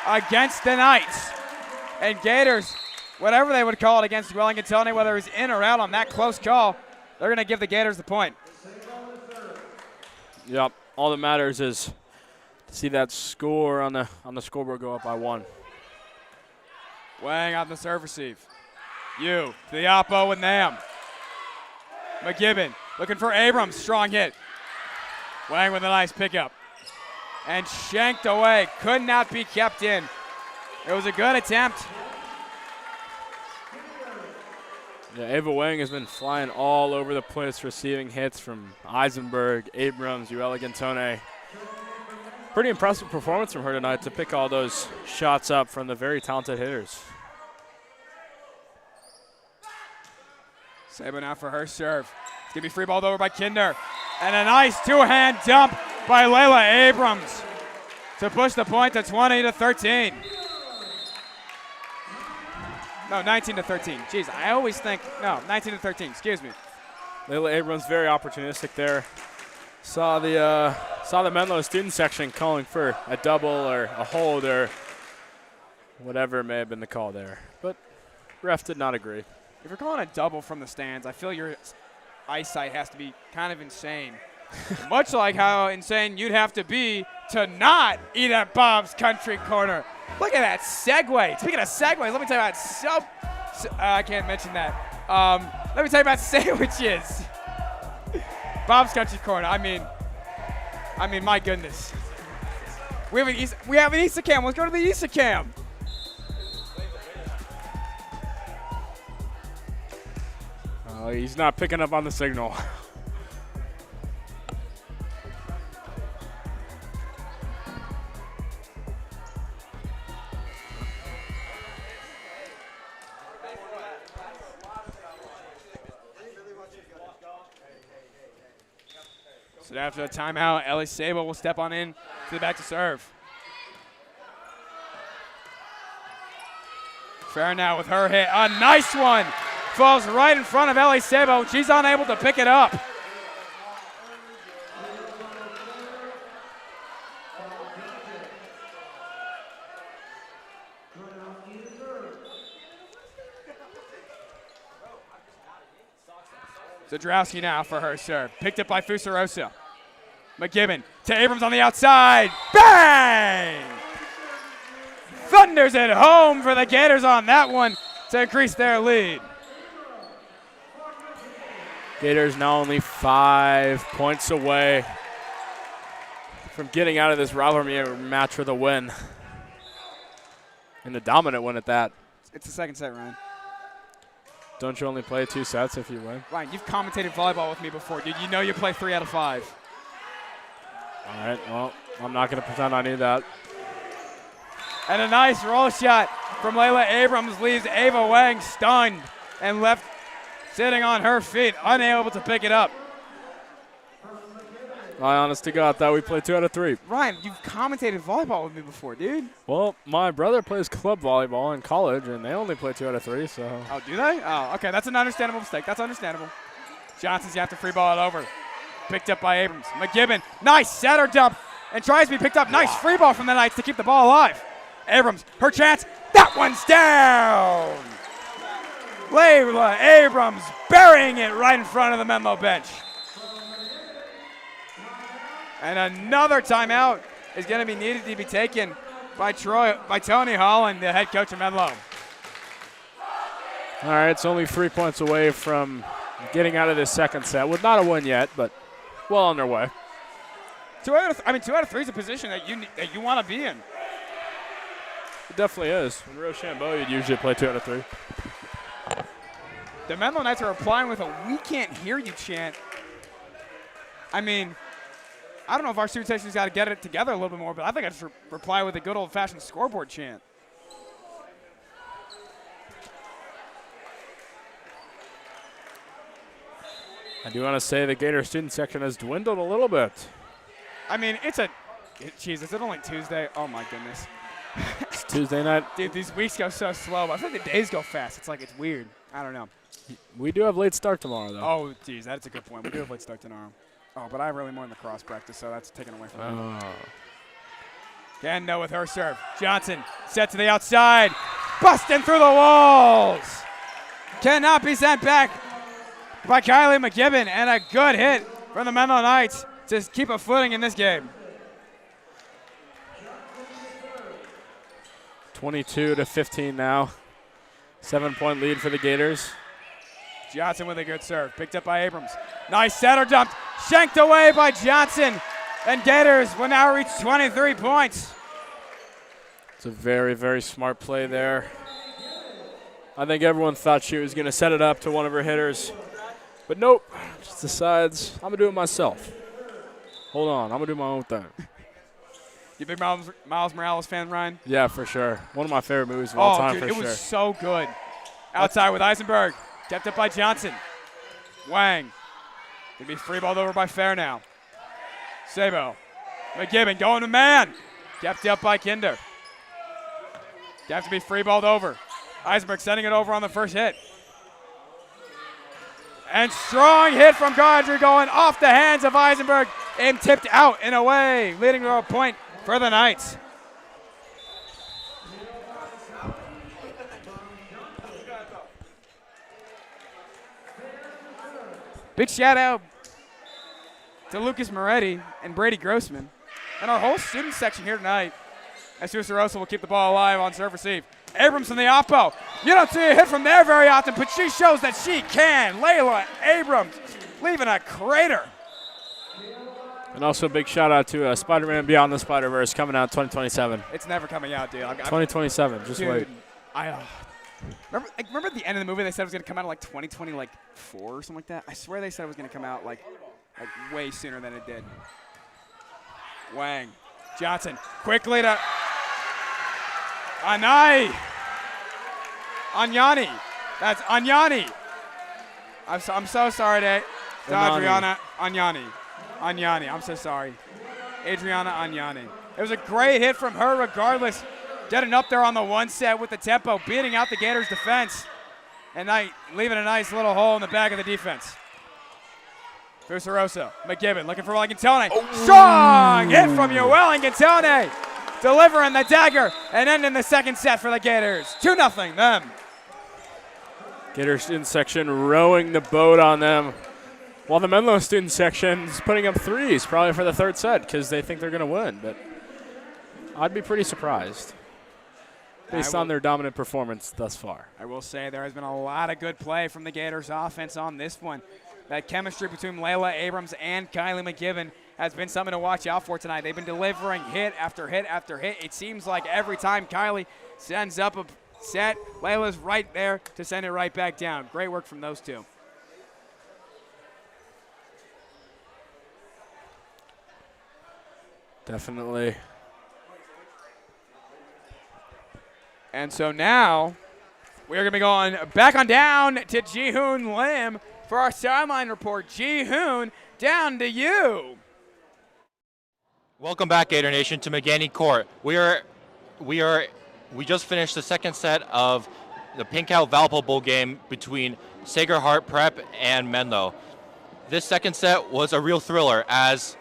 against the Knights. And Gators, whatever they would call it against Wellington Tony, whether it's in or out on that close call, they're going to give the Gators the point. Yep. All that matters is to see that score on the scoreboard go up by 1. Wang on the serve receive. To the oppo with Nam. McGibbon looking for Abrams. Strong hit. Wang with a nice pickup. And shanked away. Could not be kept in. It was a good attempt. Yeah, Ava Wang has been flying all over the place, receiving hits from Eisenberg, Abrams, Gantone. Pretty impressive performance from her tonight to pick all those shots up from the very talented hitters. Sabo now for her serve. It's going to be free balled over by Kinder. And a nice two-hand dump by Layla Abrams to push the point to 20-13. No, 19-13. Jeez, I always think, no, 19-13, excuse me. Layla Abrams very opportunistic there. Saw the Menlo student section calling for a double or a hold or whatever may have been the call there. But ref did not agree. If you're calling a double from the stands, I feel your eyesight has to be kind of insane. Much like how insane you'd have to be to not eat at Bob's Country Corner. Look at that segue. Speaking of segues, let me tell you about I can't mention that. Let me tell you about sandwiches. Bob's Country Corner. I mean, my goodness. We have an Easter cam. Let's go to the Easter cam. He's not picking up on the signal. So after the timeout, Ellie Sable will step on in to the back to serve. Fair now with her hit. A nice one. Falls right in front of Ellie Sabo. She's unable to pick it up. Zadrowski now for her serve. Picked up by Fusarosa. McGibbon to Abrams on the outside. Bang! Thunders it home for the Gators on that one to increase their lead. Gators now only 5 points away from getting out of this rivalry match with a win. And a dominant one at that. It's the second set, Ryan. Don't you only play 2 sets if you win? Ryan, you've commentated volleyball with me before, dude. You know you play 3 out of 5. All right, well, I'm not going to pretend I knew that. And a nice roll shot from Layla Abrams leaves Ava Wang stunned and left sitting on her feet, unable to pick it up. I honest to God thought we played 2 out of 3. Ryan, you've commentated volleyball with me before, dude. Well, my brother plays club volleyball in college, and they only play 2 out of 3, so. Oh, do they? Oh, okay, that's an understandable mistake. That's understandable. Johnson's you have to free ball it over. Picked up by Abrams. McGibbon, nice setter dump, and tries to be picked up. Nice free ball from the Knights to keep the ball alive. Abrams, her chance. That one's down. Layla Abrams burying it right in front of the Menlo bench. And another timeout is going to be needed to be taken by Tony Holland, the head coach of Menlo. All right, it's only 3 points away from getting out of this second set. With not a win yet, but well on their way. 2 out of 3 is a position that you want to be in. It definitely is. In Rochambeau, you'd usually play 2 out of 3. The Menlo Knights are replying with a "we can't hear you" chant. I mean, I don't know if our student section's got to get it together a little bit more, but I think I just reply with a good old-fashioned scoreboard chant. I do want to say the Gator student section has dwindled a little bit. I mean, is it only Tuesday? Oh, my goodness. It's Tuesday night. Dude, these weeks go so slow. I feel like the days go fast. It's like it's weird. I don't know. We do have late start tomorrow, though. Oh, geez, that's a good point. We do have late start tomorrow. Oh, but I have really more in the cross practice, so that's taken away from me. Gando with her serve. Johnson set to the outside. Busting through the walls. Cannot be sent back by Kylie McGibbon. And a good hit from the Menlo Knights to keep a footing in this game. 22-15 now. 7-point lead for the Gators. Johnson with a good serve. Picked up by Abrams. Nice setter dumped. Shanked away by Johnson. And Gators will now reach 23 points. It's a very, very smart play there. I think everyone thought she was going to set it up to one of her hitters. But nope. Just decides, I'm going to do it myself. Hold on. I'm going to do my own thing. You big Miles Morales fan, Ryan? Yeah, for sure. One of my favorite movies of all time, dude, for sure. It was so good. Outside with Eisenberg. Kept up by Johnson. Wang. Gonna be free balled over by Fair now. Sabo. McGibbon going to man. Kept up by Kinder. Have to be free balled over. Eisenberg sending it over on the first hit. And strong hit from Godry going off the hands of Eisenberg and tipped out and away, leading to a point for the Knights. Big shout out to Lucas Moretti and Brady Grossman and our whole student section here tonight. As Susarosa will keep the ball alive on serve receive. Abrams from the oppo. You don't see a hit from there very often, but she shows that she can. Layla Abrams leaving a crater. And also a big shout out to Spider-Man Beyond the Spider-Verse coming out 2027. It's never coming out, dude. 2027, just dude, wait. Remember at the end of the movie they said it was going to come out in like 2024 or something like that? I swear they said it was going to come out like way sooner than it did. Wang. Johnson quickly to Anyani. That's Anyani. I'm so sorry to Adriana Anyani. Agnani, I'm so sorry. Adriana Agnani. It was a great hit from her regardless. Getting up there on the one set with the tempo, beating out the Gators defense, and leaving a nice little hole in the back of the defense. Fusarosa, McGibbon looking for Ingantone. Strong hit from Yoel Ingantone, delivering the dagger and ending the second set for the Gators. 2-0 them. Gator student section rowing the boat on them, while the Menlo student section is putting up threes probably for the third set because they think they're going to win. But I'd be pretty surprised based on their dominant performance thus far. I will say there has been a lot of good play from the Gators offense on this one. That chemistry between Layla Abrams and Kylie McGibbon has been something to watch out for tonight. They've been delivering hit after hit after hit. It seems like every time Kylie sends up a set, Layla's right there to send it right back down. Great work from those two. Definitely. And so now we're going to be going back on down to Ji-Hoon Lim for our sideline report. Ji-Hoon, down to you. Welcome back, Gator Nation, to McGaney Court. We just finished the second set of the Pink Out Valpo Bowl game between Sacred Heart Prep and Menlo. This second set was a real thriller as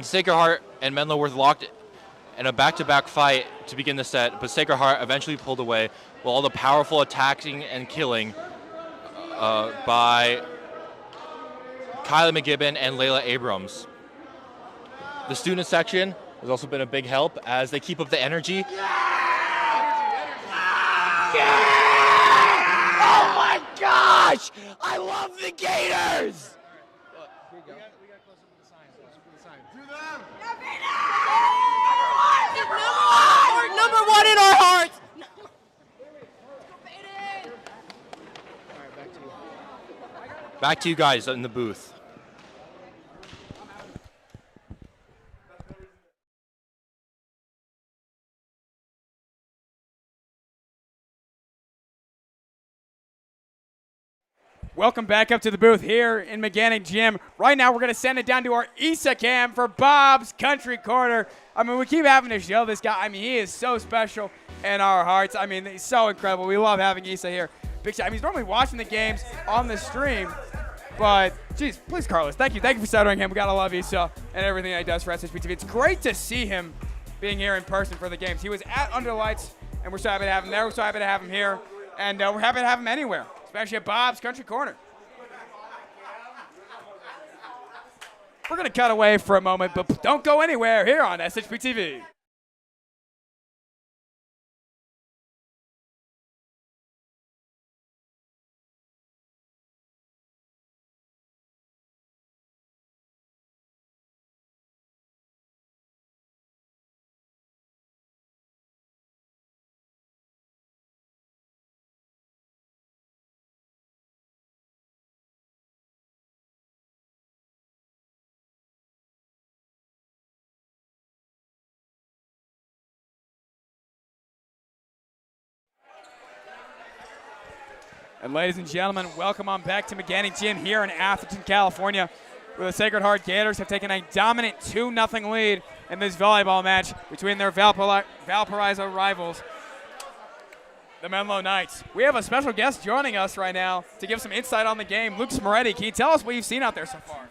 Sacred Heart and Menlo were locked in a back-to-back fight to begin the set, but Sacred Heart eventually pulled away with all the powerful attacking and killing by Kylie McGibbon and Layla Abrams. The student section has also been a big help as they keep up the energy. Oh my gosh! I love the Gators! Number one in our hearts! Back to you guys in the booth. Welcome back up to the booth here in McGannick Gym. Right now, we're going to send it down to our Issa cam for Bob's Country Corner. I mean, we keep having to show this guy. I mean, he is so special in our hearts. I mean, he's so incredible. We love having Issa here. Big shot. I mean, he's normally watching the games on the stream, but, geez, please, Carlos, thank you. Thank you for centering him. We got to love Issa and everything that he does for SHP TV. It's great to see him being here in person for the games. He was at Under Lights, and we're so happy to have him there. We're so happy to have him here, and we're happy to have him anywhere, especially at Bob's Country Corner. We're going to cut away for a moment, but don't go anywhere here on SHP TV. And ladies and gentlemen, welcome on back to McGannick Gym here in Atherton, California, where the Sacred Heart Gators have taken a dominant 2-0 lead in this volleyball match between their Valparaiso rivals, the Menlo Knights. We have a special guest joining us right now to give some insight on the game. Luke Smoretti, can you tell us what you've seen out there so far?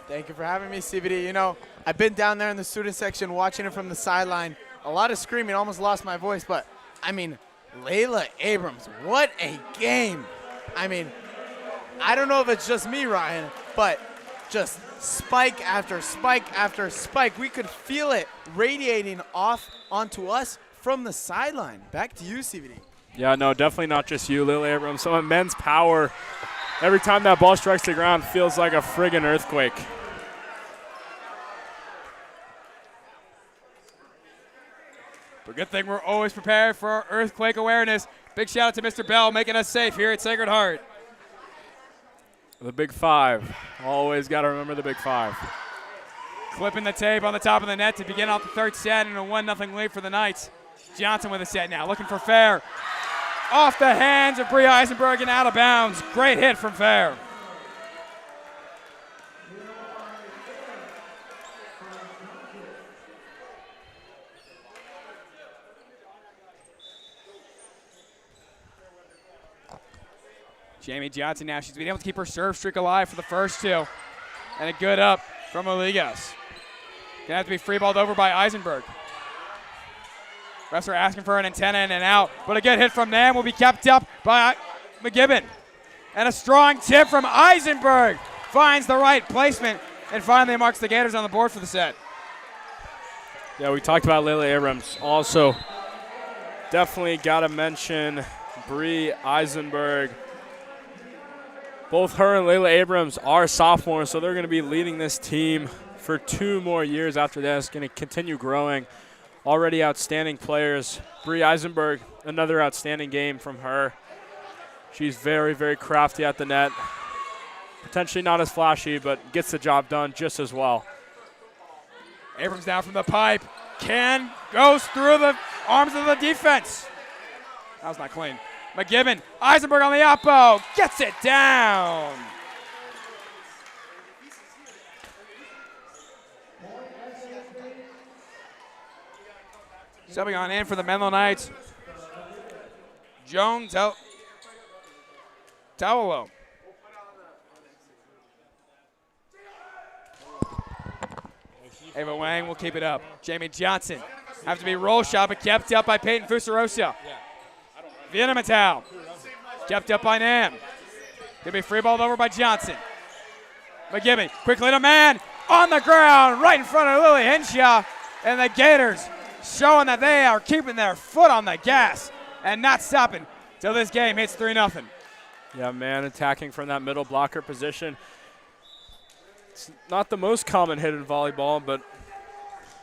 Thank you for having me, CBD. You know, I've been down there in the student section watching it from the sideline. A lot of screaming, almost lost my voice, but, I mean, Layla Abrams, what a game. I mean, I don't know if it's just me, Ryan, but just spike after spike after spike. We could feel it radiating off onto us from the sideline. Back to you, CBD. Yeah, no, definitely not just you, Lil Abrams. Some immense power. Every time that ball strikes the ground, feels like a friggin' earthquake. But good thing we're always prepared for our earthquake awareness. Big shout out to Mr. Bell making us safe here at Sacred Heart. The Big Five. Always got to remember the Big Five. Clipping the tape on the top of the net to begin off the third set and a 1-0 lead for the Knights. Johnson with a set now, looking for Fair. Off the hands of Bria Eisenberg and out of bounds. Great hit from Fair. Jamie Johnson now, she's been able to keep her serve streak alive for the first two. And a good up from Oligas. Gonna have to be free balled over by Eisenberg. Refs are asking for an antenna in and out, but a good hit from them will be kept up by McGibbon. And a strong tip from Eisenberg finds the right placement and finally marks the Gators on the board for the set. Yeah, we talked about Layla Abrams. Also, definitely got to mention Bree Eisenberg. Both her and Layla Abrams are sophomores, so they're going to be leading this team for 2 more years after this, going to continue growing. Already outstanding players. Bree Eisenberg, another outstanding game from her. She's very, very crafty at the net. Potentially not as flashy, but gets the job done just as well. Abrams down from the pipe. Goes through the arms of the defense. That was not clean. McGibbon, Eisenberg on the oppo, gets it down. Subbing on in for the Menlo Knights, Joan Tawalo. Ava Wang will keep it up. Jamie Johnson have to be roll shot, but kept up by Peyton Fusarosa. Vienna Mattel, kept up by Nam. Gonna be free balled over by Johnson. McGibbon, quickly to man, on the ground, right in front of Lily Henshaw. And the Gators showing that they are keeping their foot on the gas and not stopping till this game hits 3-0. Yeah, man, attacking from that middle blocker position. It's not the most common hit in volleyball, but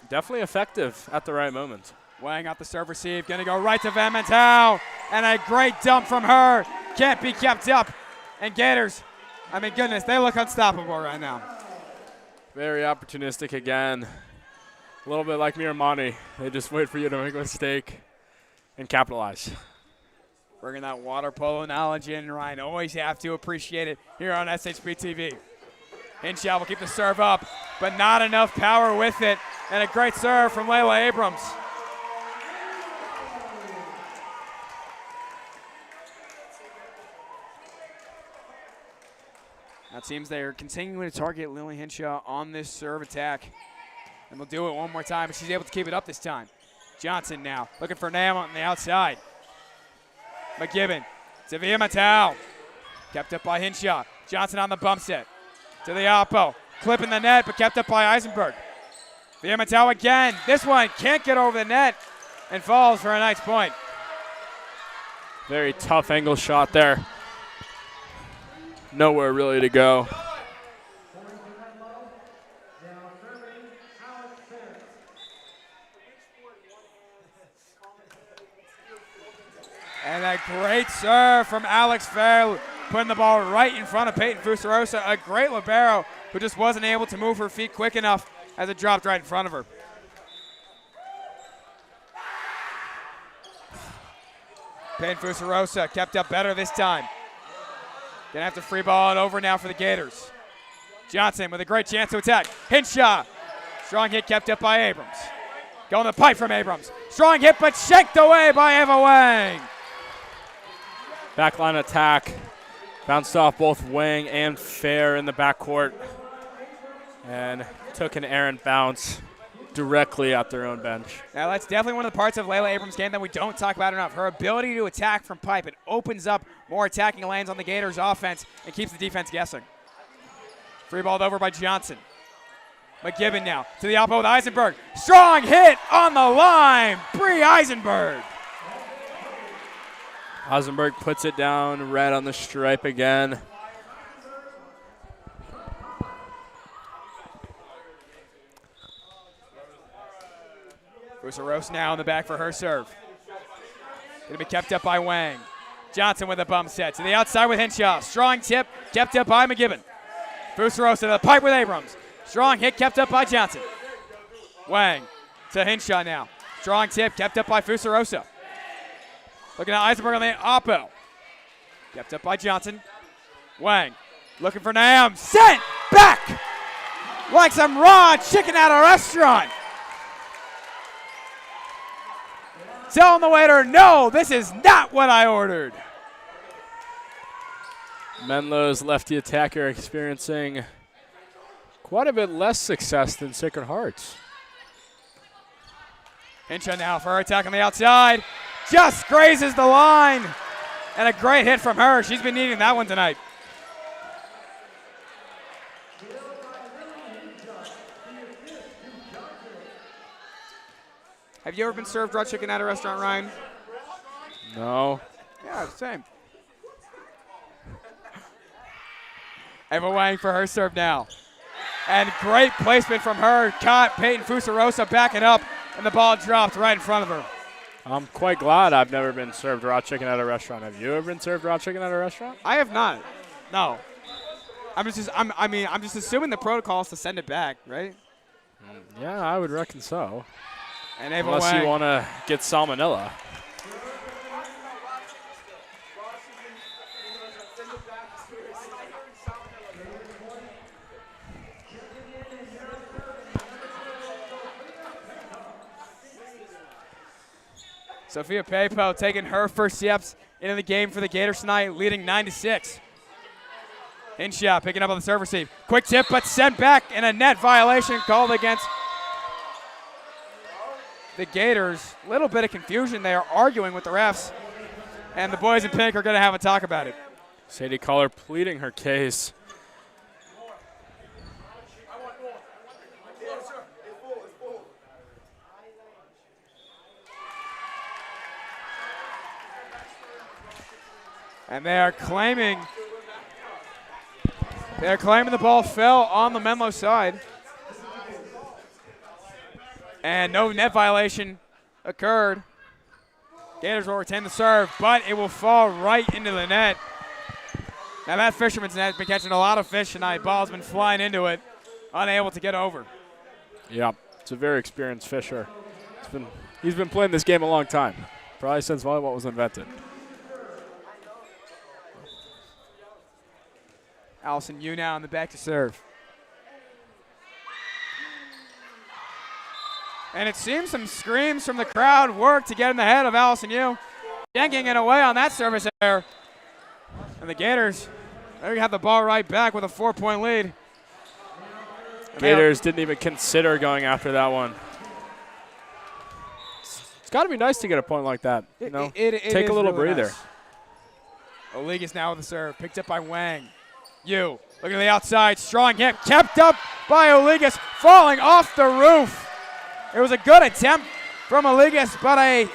definitely effective at the right moment. Wang out the serve receive, gonna go right to Van Mentel, and a great dump from her. Can't be kept up. And Gators, I mean, goodness, they look unstoppable right now. Very opportunistic again. A little bit like Miramani. They just wait for you to make a mistake and capitalize. Bringing that water polo knowledge in, Ryan. Always have to appreciate it here on SHP TV. Hinshaw will keep the serve up, but not enough power with it. And a great serve from Layla Abrams. Now it seems they're continuing to target Lily Hinshaw on this serve attack. And they'll do it one more time, but she's able to keep it up this time. Johnson now looking for Nam on the outside. McGibbon to Via Mattel. Kept up by Hinshaw. Johnson on the bump set. To the oppo. Clipping the net, but kept up by Eisenberg. Via Mattel again. This one can't get over the net and falls for a nice point. Very tough angle shot there. Nowhere really to go. And a great serve from Alex Fair, putting the ball right in front of Peyton Fusarosa. A great libero who just wasn't able to move her feet quick enough as it dropped right in front of her. Peyton Fusarosa kept up better this time. Gonna have to free ball it over now for the Gators. Johnson with a great chance to attack. Hinshaw. Strong hit kept up by Abrams. Going the pipe from Abrams. Strong hit, but shanked away by Eva Wang. Backline attack. Bounced off both Wang and Fair in the backcourt. And took an errant bounce directly at their own bench. Now that's definitely one of the parts of Layla Abrams' game that we don't talk about enough. Her ability to attack from pipe. It opens up more attacking lanes on the Gators' offense and keeps the defense guessing. Free balled over by Johnson. McGibbon now to the oppo with Eisenberg. Strong hit on the line. Bree Eisenberg. Eisenberg puts it down, red on the stripe again. Fusarosa now in the back for her serve. Gonna be kept up by Wang. Johnson with a bump set to the outside with Hinshaw. Strong tip kept up by McGibbon. Fusarosa to the pipe with Abrams. Strong hit kept up by Johnson. Wang to Hinshaw now. Strong tip kept up by Fusarosa. Looking at Eisenberg on the oppo. Kept up by Johnson. Wang looking for Nam. Sent back like some raw chicken at a restaurant. Telling the waiter, no, this is not what I ordered. Menlo's lefty attacker experiencing quite a bit less success than Sacred Hearts. Hincha now for her attack on the outside. Just grazes the line. And a great hit from her. She's been needing that one tonight. Have you ever been served raw chicken at a restaurant, Ryan? No. Yeah, same. Ava Wang for her serve now. And great placement from her. Caught Peyton Fusarosa backing up, and the ball dropped right in front of her. I'm quite glad I've never been served raw chicken at a restaurant. Have you ever been served raw chicken at a restaurant? I have not. No. I'm just assuming the protocol is to send it back, right? Yeah, I would reckon so. And Ava Unless Wang. you want to get salmonella. Sophia Pepo taking her first steps into the game for the Gators tonight, leading 9-6. Hinshaw picking up on the serve receive. Quick tip, but sent back, and a net violation called against the Gators. Little bit of confusion there, arguing with the refs, and the boys in pink are going to have a talk about it. Sadie Collar pleading her case. And they're claiming the ball fell on the Menlo side. And no net violation occurred. Gators will retain the serve, but it will fall right into the net. Now that fisherman's net has been catching a lot of fish tonight. Ball's been flying into it, unable to get over. Yeah, it's a very experienced fisher. He's been playing this game a long time, probably since volleyball was invented. Allison Yu now in the back to serve. And it seems some screams from the crowd work to get in the head of Allison Yu. Yanking it away on that service error. And the Gators, they're going to have the ball right back with a 4-point lead. Gators didn't even consider going after that one. It's got to be nice to get a point like that. Take a little really breather. Nice. Oligas now with the serve, picked up by Wang. Yu, looking at the outside, strong hit, kept up by Oligas, falling off the roof. It was a good attempt from Oligas, but a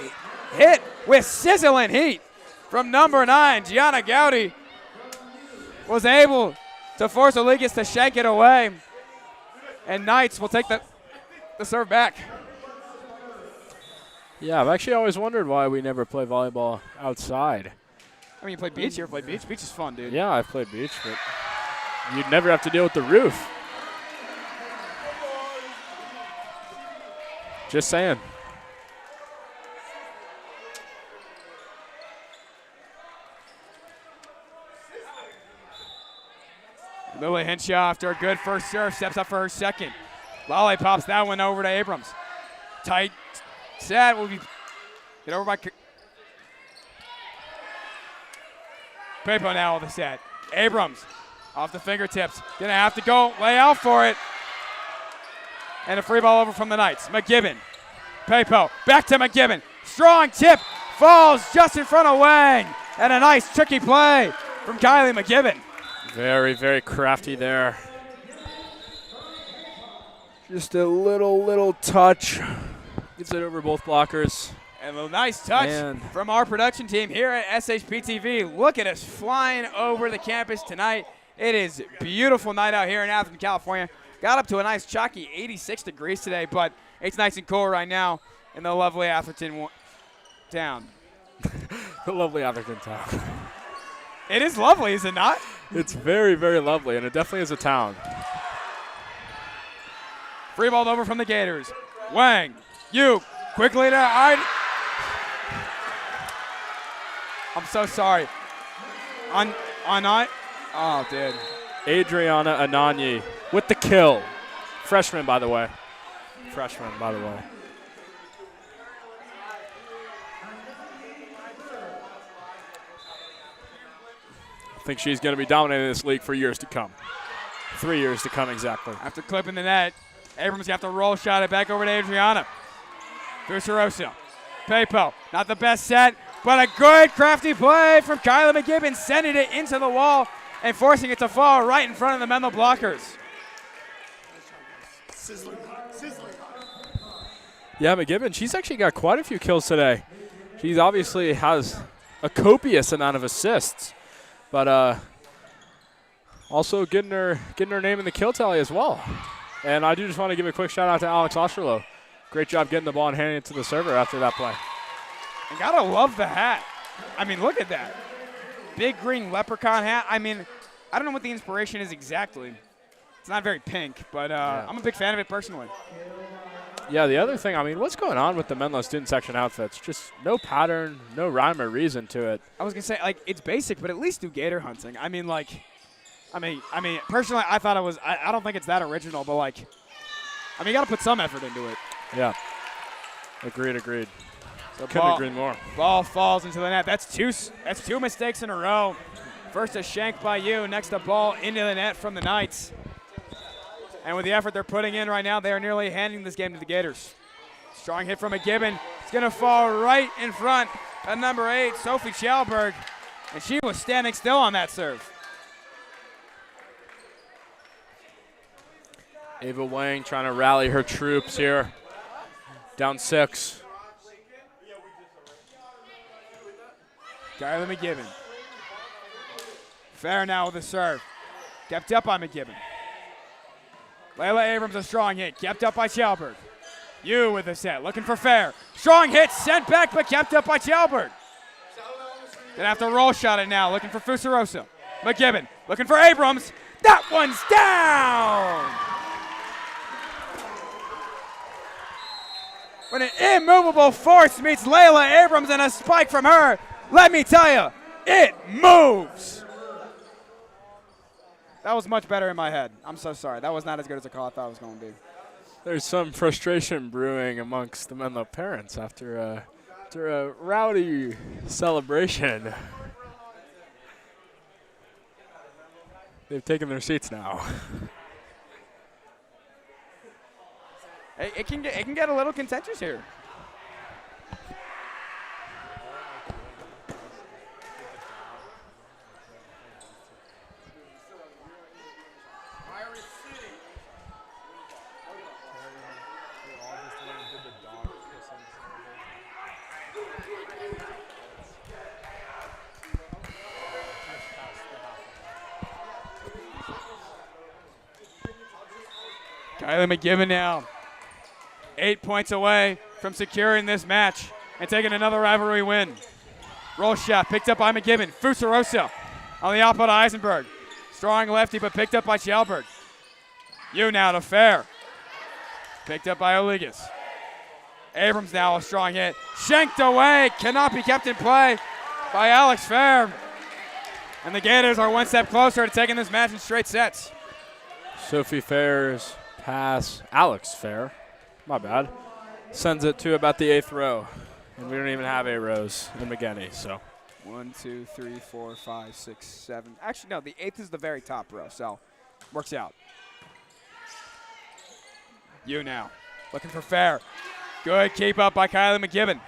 hit with sizzling heat from number 9, Gianna Gowdy, was able to force Oligas to shank it away. And Knights will take the serve back. Yeah, I've actually always wondered why we never play volleyball outside. I mean, you play beach, you ever play beach? Beach is fun, dude. Yeah, I've played beach, but you'd never have to deal with the roof. Just saying. Lily Henshaw, after a good first serve, steps up for her second. Lolly pops that one over to Abrams. Tight set will be get over by Pepo now with the set. Abrams off the fingertips. Gonna have to go lay out for it. And a free ball over from the Knights. McGibbon. Pepo back to McGibbon. Strong tip. Falls just in front of Wang. And a nice tricky play from Kylie McGibbon. Very, very crafty there. Just a little touch. Gets it over both blockers. And a nice touch from our production team here at SHP TV. Look at us flying over the campus tonight. It is a beautiful night out here in Atherton, California. Got up to a nice chalky 86 degrees today, but it's nice and cool right now in the lovely Atherton town. The lovely Atherton town. It is lovely, is it not? It's very, very lovely, and it definitely is a town. Free ball over from the Gators. Wang, Yu, quickly to I'm so sorry. Oh, dude. Adriana Anani with the kill Freshman, by the way. Freshman, by the way. I think she's going to be dominating this league for years to come. 3 years to come, exactly. After clipping the net, Abrams got the roll shot it back over to Adriana. Fusarosa. Pepo, not the best set, but a good crafty play from Kyla McGibbon, sending it into the wall and forcing it to fall right in front of the Menlo blockers. Yeah, McGibbon, she's actually got quite a few kills today. She obviously has a copious amount of assists, but also getting her name in the kill tally as well. And I do just want to give a quick shout out to Alex Osterloh. Great job getting the ball and handing it to the server after that play. And gotta love the hat. I mean, look at that. Big green leprechaun hat. I mean, I don't know what the inspiration is exactly. It's not very pink, but I'm a big fan of it personally. Yeah, the other thing, I mean, what's going on with the Menlo student section outfits? Just no pattern, no rhyme or reason to it. I was gonna say, like, it's basic, but at least do gator hunting. I mean, personally, I thought it was. I don't think it's that original, but like, I mean, you gotta put some effort into it. Yeah. Agreed. So Couldn't agree more. Ball falls into the net. That's two mistakes in a row. First a shank by you, next a ball into the net from the Knights. And with the effort they're putting in right now, they are nearly handing this game to the Gators. Strong hit from McGibbon. It's going to fall right in front of number 8, Sophie Chalberg. And she was standing still on that serve. Ava Wang trying to rally her troops here. Down 6. Kyla McGibbon. Fair now with the serve. Kept up by McGibbon. Layla Abrams a strong hit. Kept up by Chalberg. You with the set. Looking for Fair. Strong hit. Sent back but kept up by Chalberg. Gonna have to roll shot it now. Looking for Fusarosa. McGibbon. Looking for Abrams. That one's down! When an immovable force meets Layla Abrams and a spike from her, let me tell you, it moves. That was much better in my head. I'm so sorry. That was not as good as a call I thought it was going to be. There's some frustration brewing amongst the Menlo parents after a rowdy celebration. They've taken their seats now. It can get a little contentious here. Kylie McGibbon now 8 points away from securing this match and taking another rivalry win. Roll shot picked up by McGibbon. Fusarosa on the output of Eisenberg. Strong lefty but picked up by Chalberg. You now to Fair. Picked up by Oligas. Abrams now a strong hit. Shanked away. Cannot be kept in play by Alex Fair. And the Gators are one step closer to taking this match in straight sets. Sophie Fair's pass, Alex Fair, my bad, sends it to about the 8th row. And we don't even have 8 rows in McGinney, so. 1, 2, 3, 4, 5, 6, 7. Actually, no, the 8th is the very top row, so works out. You now, looking for Fair. Good keep up by Kylie McGibbon.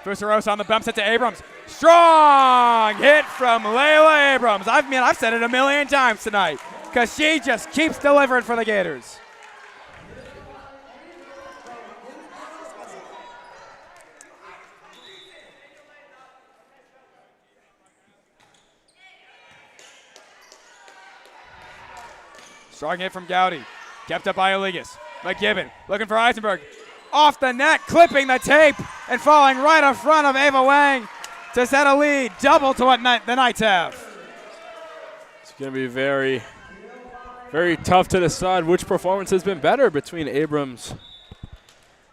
Fusarosa on the bump set to Abrams. Strong hit from Layla Abrams. I've said it a million times tonight because she just keeps delivering for the Gators. Strong hit from Gowdy. Kept up by Oligas. McGibbon looking for Eisenberg. Off the net, clipping the tape and falling right in front of Ava Wang to set a lead. Double to what the Knights have. It's going to be very, very tough to decide which performance has been better between Abrams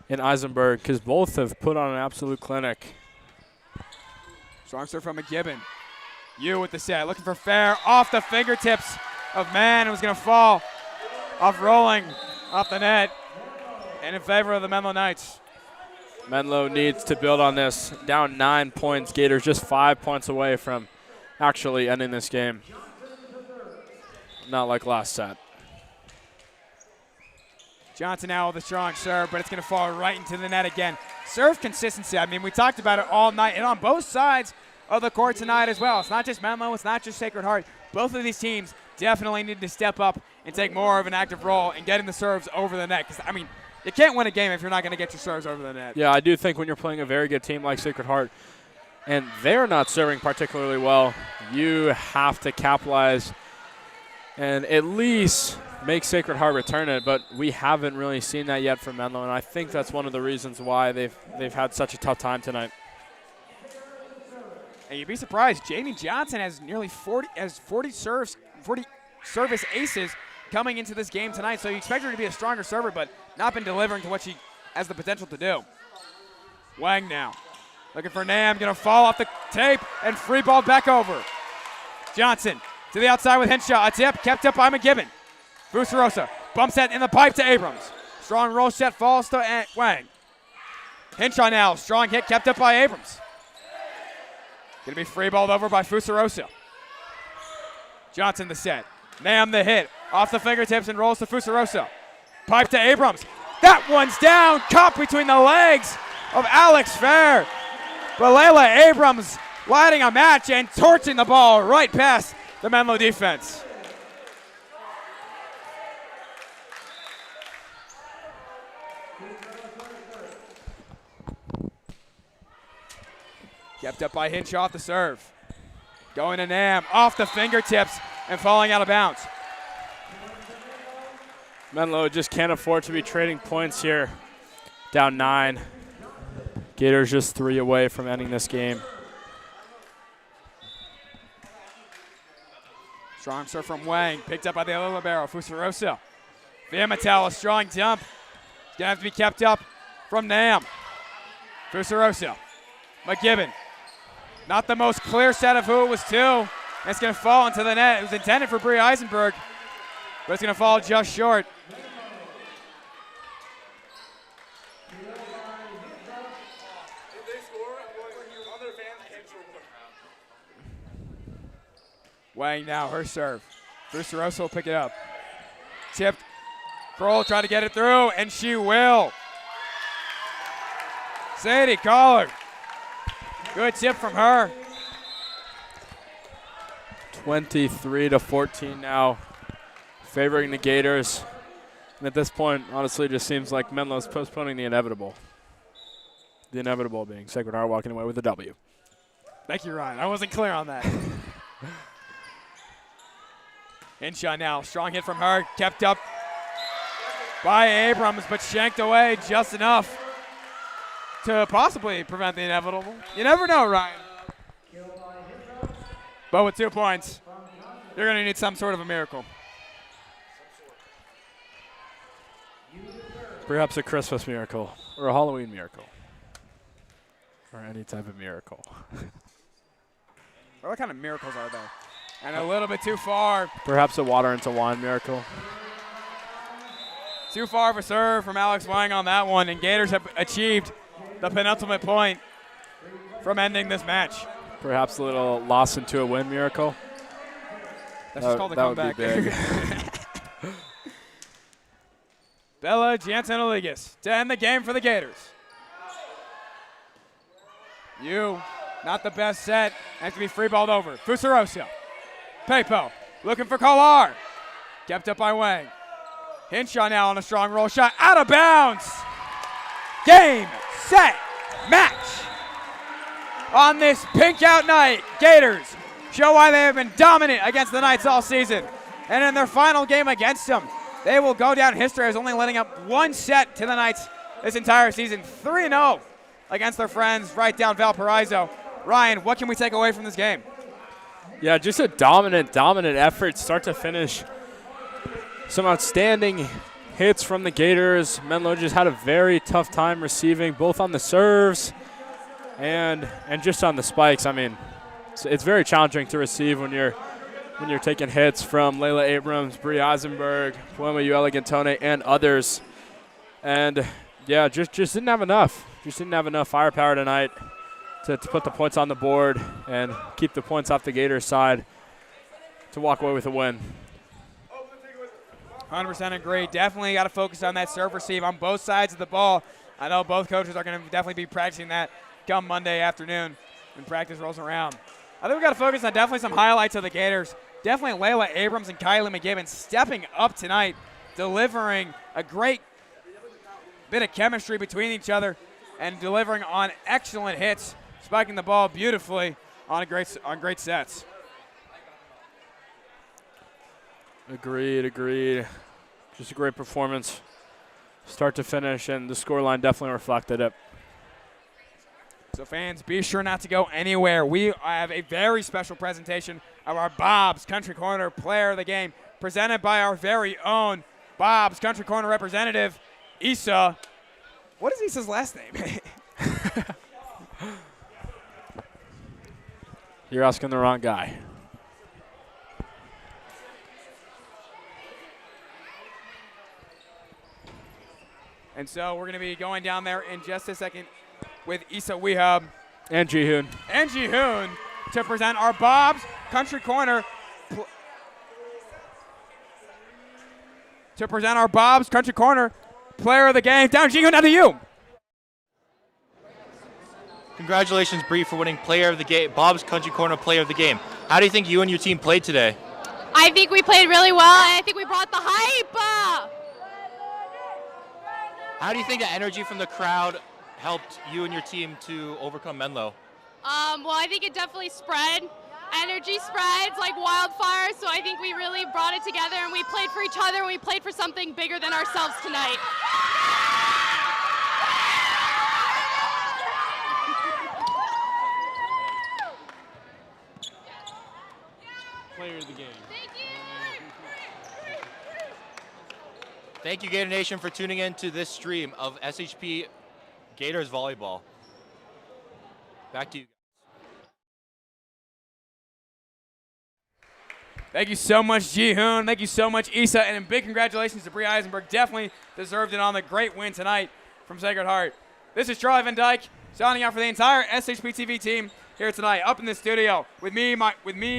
and Eisenberg because both have put on an absolute clinic. Strong serve from McGibbon. You with the set. Looking for Fair off the fingertips of Mann. It was going to fall off rolling off the net and in favor of the Menlo Knights. Menlo needs to build on this. Down 9 points. Gators just 5 points away from actually ending this game. Not like last set. Johnson now with a strong serve, but it's going to fall right into the net again. Serve consistency. I mean, we talked about it all night and on both sides of the court tonight as well. It's not just Menlo. It's not just Sacred Heart. Both of these teams definitely need to step up and take more of an active role in getting the serves over the net. Because, I mean, you can't win a game if you're not going to get your serves over the net. Yeah, I do think when you're playing a very good team like Sacred Heart and they're not serving particularly well, you have to capitalize and at least make Sacred Heart return it, but we haven't really seen that yet from Menlo, and I think that's one of the reasons why they've had such a tough time tonight. And you'd be surprised, Jamie Johnson has nearly 40 service aces coming into this game tonight, so you expect her to be a stronger server, but not been delivering to what she has the potential to do. Wang now, looking for Nam, gonna fall off the tape and free ball back over. Johnson to the outside with Henshaw, a tip kept up by McGibbon. Bucerosa bumps that in the pipe to Abrams. Strong roll set falls to Wang. Henshaw now, strong hit kept up by Abrams. Gonna be free balled over by Fusarosa. Johnson the set. Nam the hit. Off the fingertips and rolls to Fusarosa. Pipe to Abrams. That one's down. Caught between the legs of Alex Fair. But Layla Abrams lighting a match and torching the ball right past the Menlo defense. Kept up by Hinshaw off the serve. Going to Nam, off the fingertips and falling out of bounds. Menlo just can't afford to be trading points here. Down 9. Gators just 3 away from ending this game. Strong serve from Wang, picked up by the other libero, Fusarosa. Viamatel, a strong jump. It's gonna have to be kept up from Nam. Fusarosa, McGibbon. Not the most clear set of who it was to. And it's going to fall into the net. It was intended for Bree Eisenberg, but it's going to fall just short. Wang now, her serve. Fusarosa will pick it up. Tipped. Kroll trying to get it through, and she will. Sadie Collar. Good tip from her. 23-14 now, favoring the Gators. And at this point, honestly, it just seems like Menlo's postponing the inevitable. The inevitable being Sacred Heart walking away with a W. Thank you, Ryan. I wasn't clear on that. Henshaw now, strong hit from her, kept up by Abrams, but shanked away just enough to possibly prevent the inevitable. You never know, Ryan. But with 2 points, you're going to need some sort of a miracle. Perhaps a Christmas miracle or a Halloween miracle or any type of miracle. What kind of miracles are there? And a little bit too far. Perhaps a water into wine miracle. Too far of a serve from Alex Wang on that one, and Gators have achieved the penultimate point from ending this match. Perhaps a little loss into a win miracle. That's just called a comeback. Would be big. Bella Giantanoligas to end the game for the Gators. Not the best set, has to be free balled over. Fusarosa. Pepo looking for Kolar. Kept up by Wang. Hinshaw now on a strong roll shot. Out of bounds. Game, set, match. On this pink out night, Gators show why they have been dominant against the Knights all season. And in their final game against them, they will go down history as only letting up 1 set to the Knights this entire season. 3-0 against their friends right down Valparaiso. Ryan, what can we take away from this game? Yeah, just a dominant effort start to finish. Some outstanding hits from the Gators. Menlo just had a very tough time receiving, both on the serves and just on the spikes. I mean, it's very challenging to receive when you're when you're taking hits from Layla Abrams, Bree Eisenberg, Poema Uelegantone, and others. And yeah, just didn't have enough. Just didn't have enough firepower tonight to put the points on the board and keep the points off the Gators' side to walk away with a win. 100% agree. Definitely got to focus on that serve receive on both sides of the ball. I know both coaches are going to definitely be practicing that come Monday afternoon when practice rolls around. I think we got to focus on definitely some highlights of the Gators. Definitely Layla Abrams and Kylie McGibbon stepping up tonight, delivering a great bit of chemistry between each other and delivering on excellent hits, spiking the ball beautifully on great sets. Agreed. Just a great performance, start to finish, and the scoreline definitely reflected it. So fans, be sure not to go anywhere. We have a very special presentation of our Bob's Country Corner Player of the Game, presented by our very own Bob's Country Corner representative, Issa. What is Issa's last name? You're asking the wrong guy. And so we're going to be going down there in just a second with Issa Wehub And Jihoon. to present our Bob's Country Corner Player of the Game. Down, Jihoon, down to you. Congratulations, Bree, for winning Player of the Game, Bob's Country Corner Player of the Game. How do you think you and your team played today? I think we played really well, and I think we brought the hype. How do you think the energy from the crowd helped you and your team to overcome Menlo? Well, I think it definitely spread. Energy spreads like wildfire, so I think we really brought it together, and we played for each other, and we played for something bigger than ourselves tonight. Player of the game. Thank you, Gator Nation, for tuning in to this stream of SHP Gators Volleyball. Back to you. Thank you so much, Jihoon. Thank you so much, Issa. And a big congratulations to Bree Eisenberg. Definitely deserved it on the great win tonight from Sacred Heart. This is Charlie Van Dyke signing out for the entire SHP TV team here tonight up in the studio with me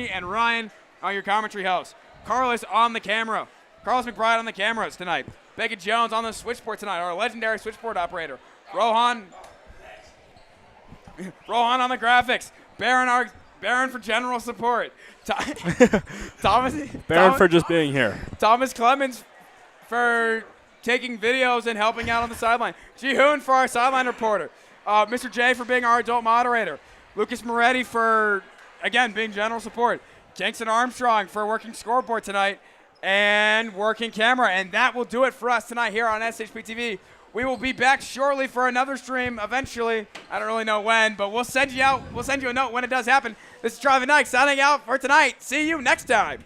and Ryan on your commentary host. Carlos on the camera. Carlos McBride on the cameras tonight. Beckett Jones on the switchboard tonight, our legendary switchboard operator. Rohan on the graphics. Baron for general support. Baron for just being here. Thomas Clemens for taking videos and helping out on the sideline. Jihoon for our sideline reporter. Mr. J for being our adult moderator. Lucas Moretti for, again, being general support. Jackson Armstrong for working scoreboard tonight and working camera. And that will do it for us tonight here on SHP TV. We will be back shortly for another stream eventually. I don't really know when, but we'll send you out. We'll send you a note when it does happen. This is Charlie Van Dyke signing out for tonight. See you next time.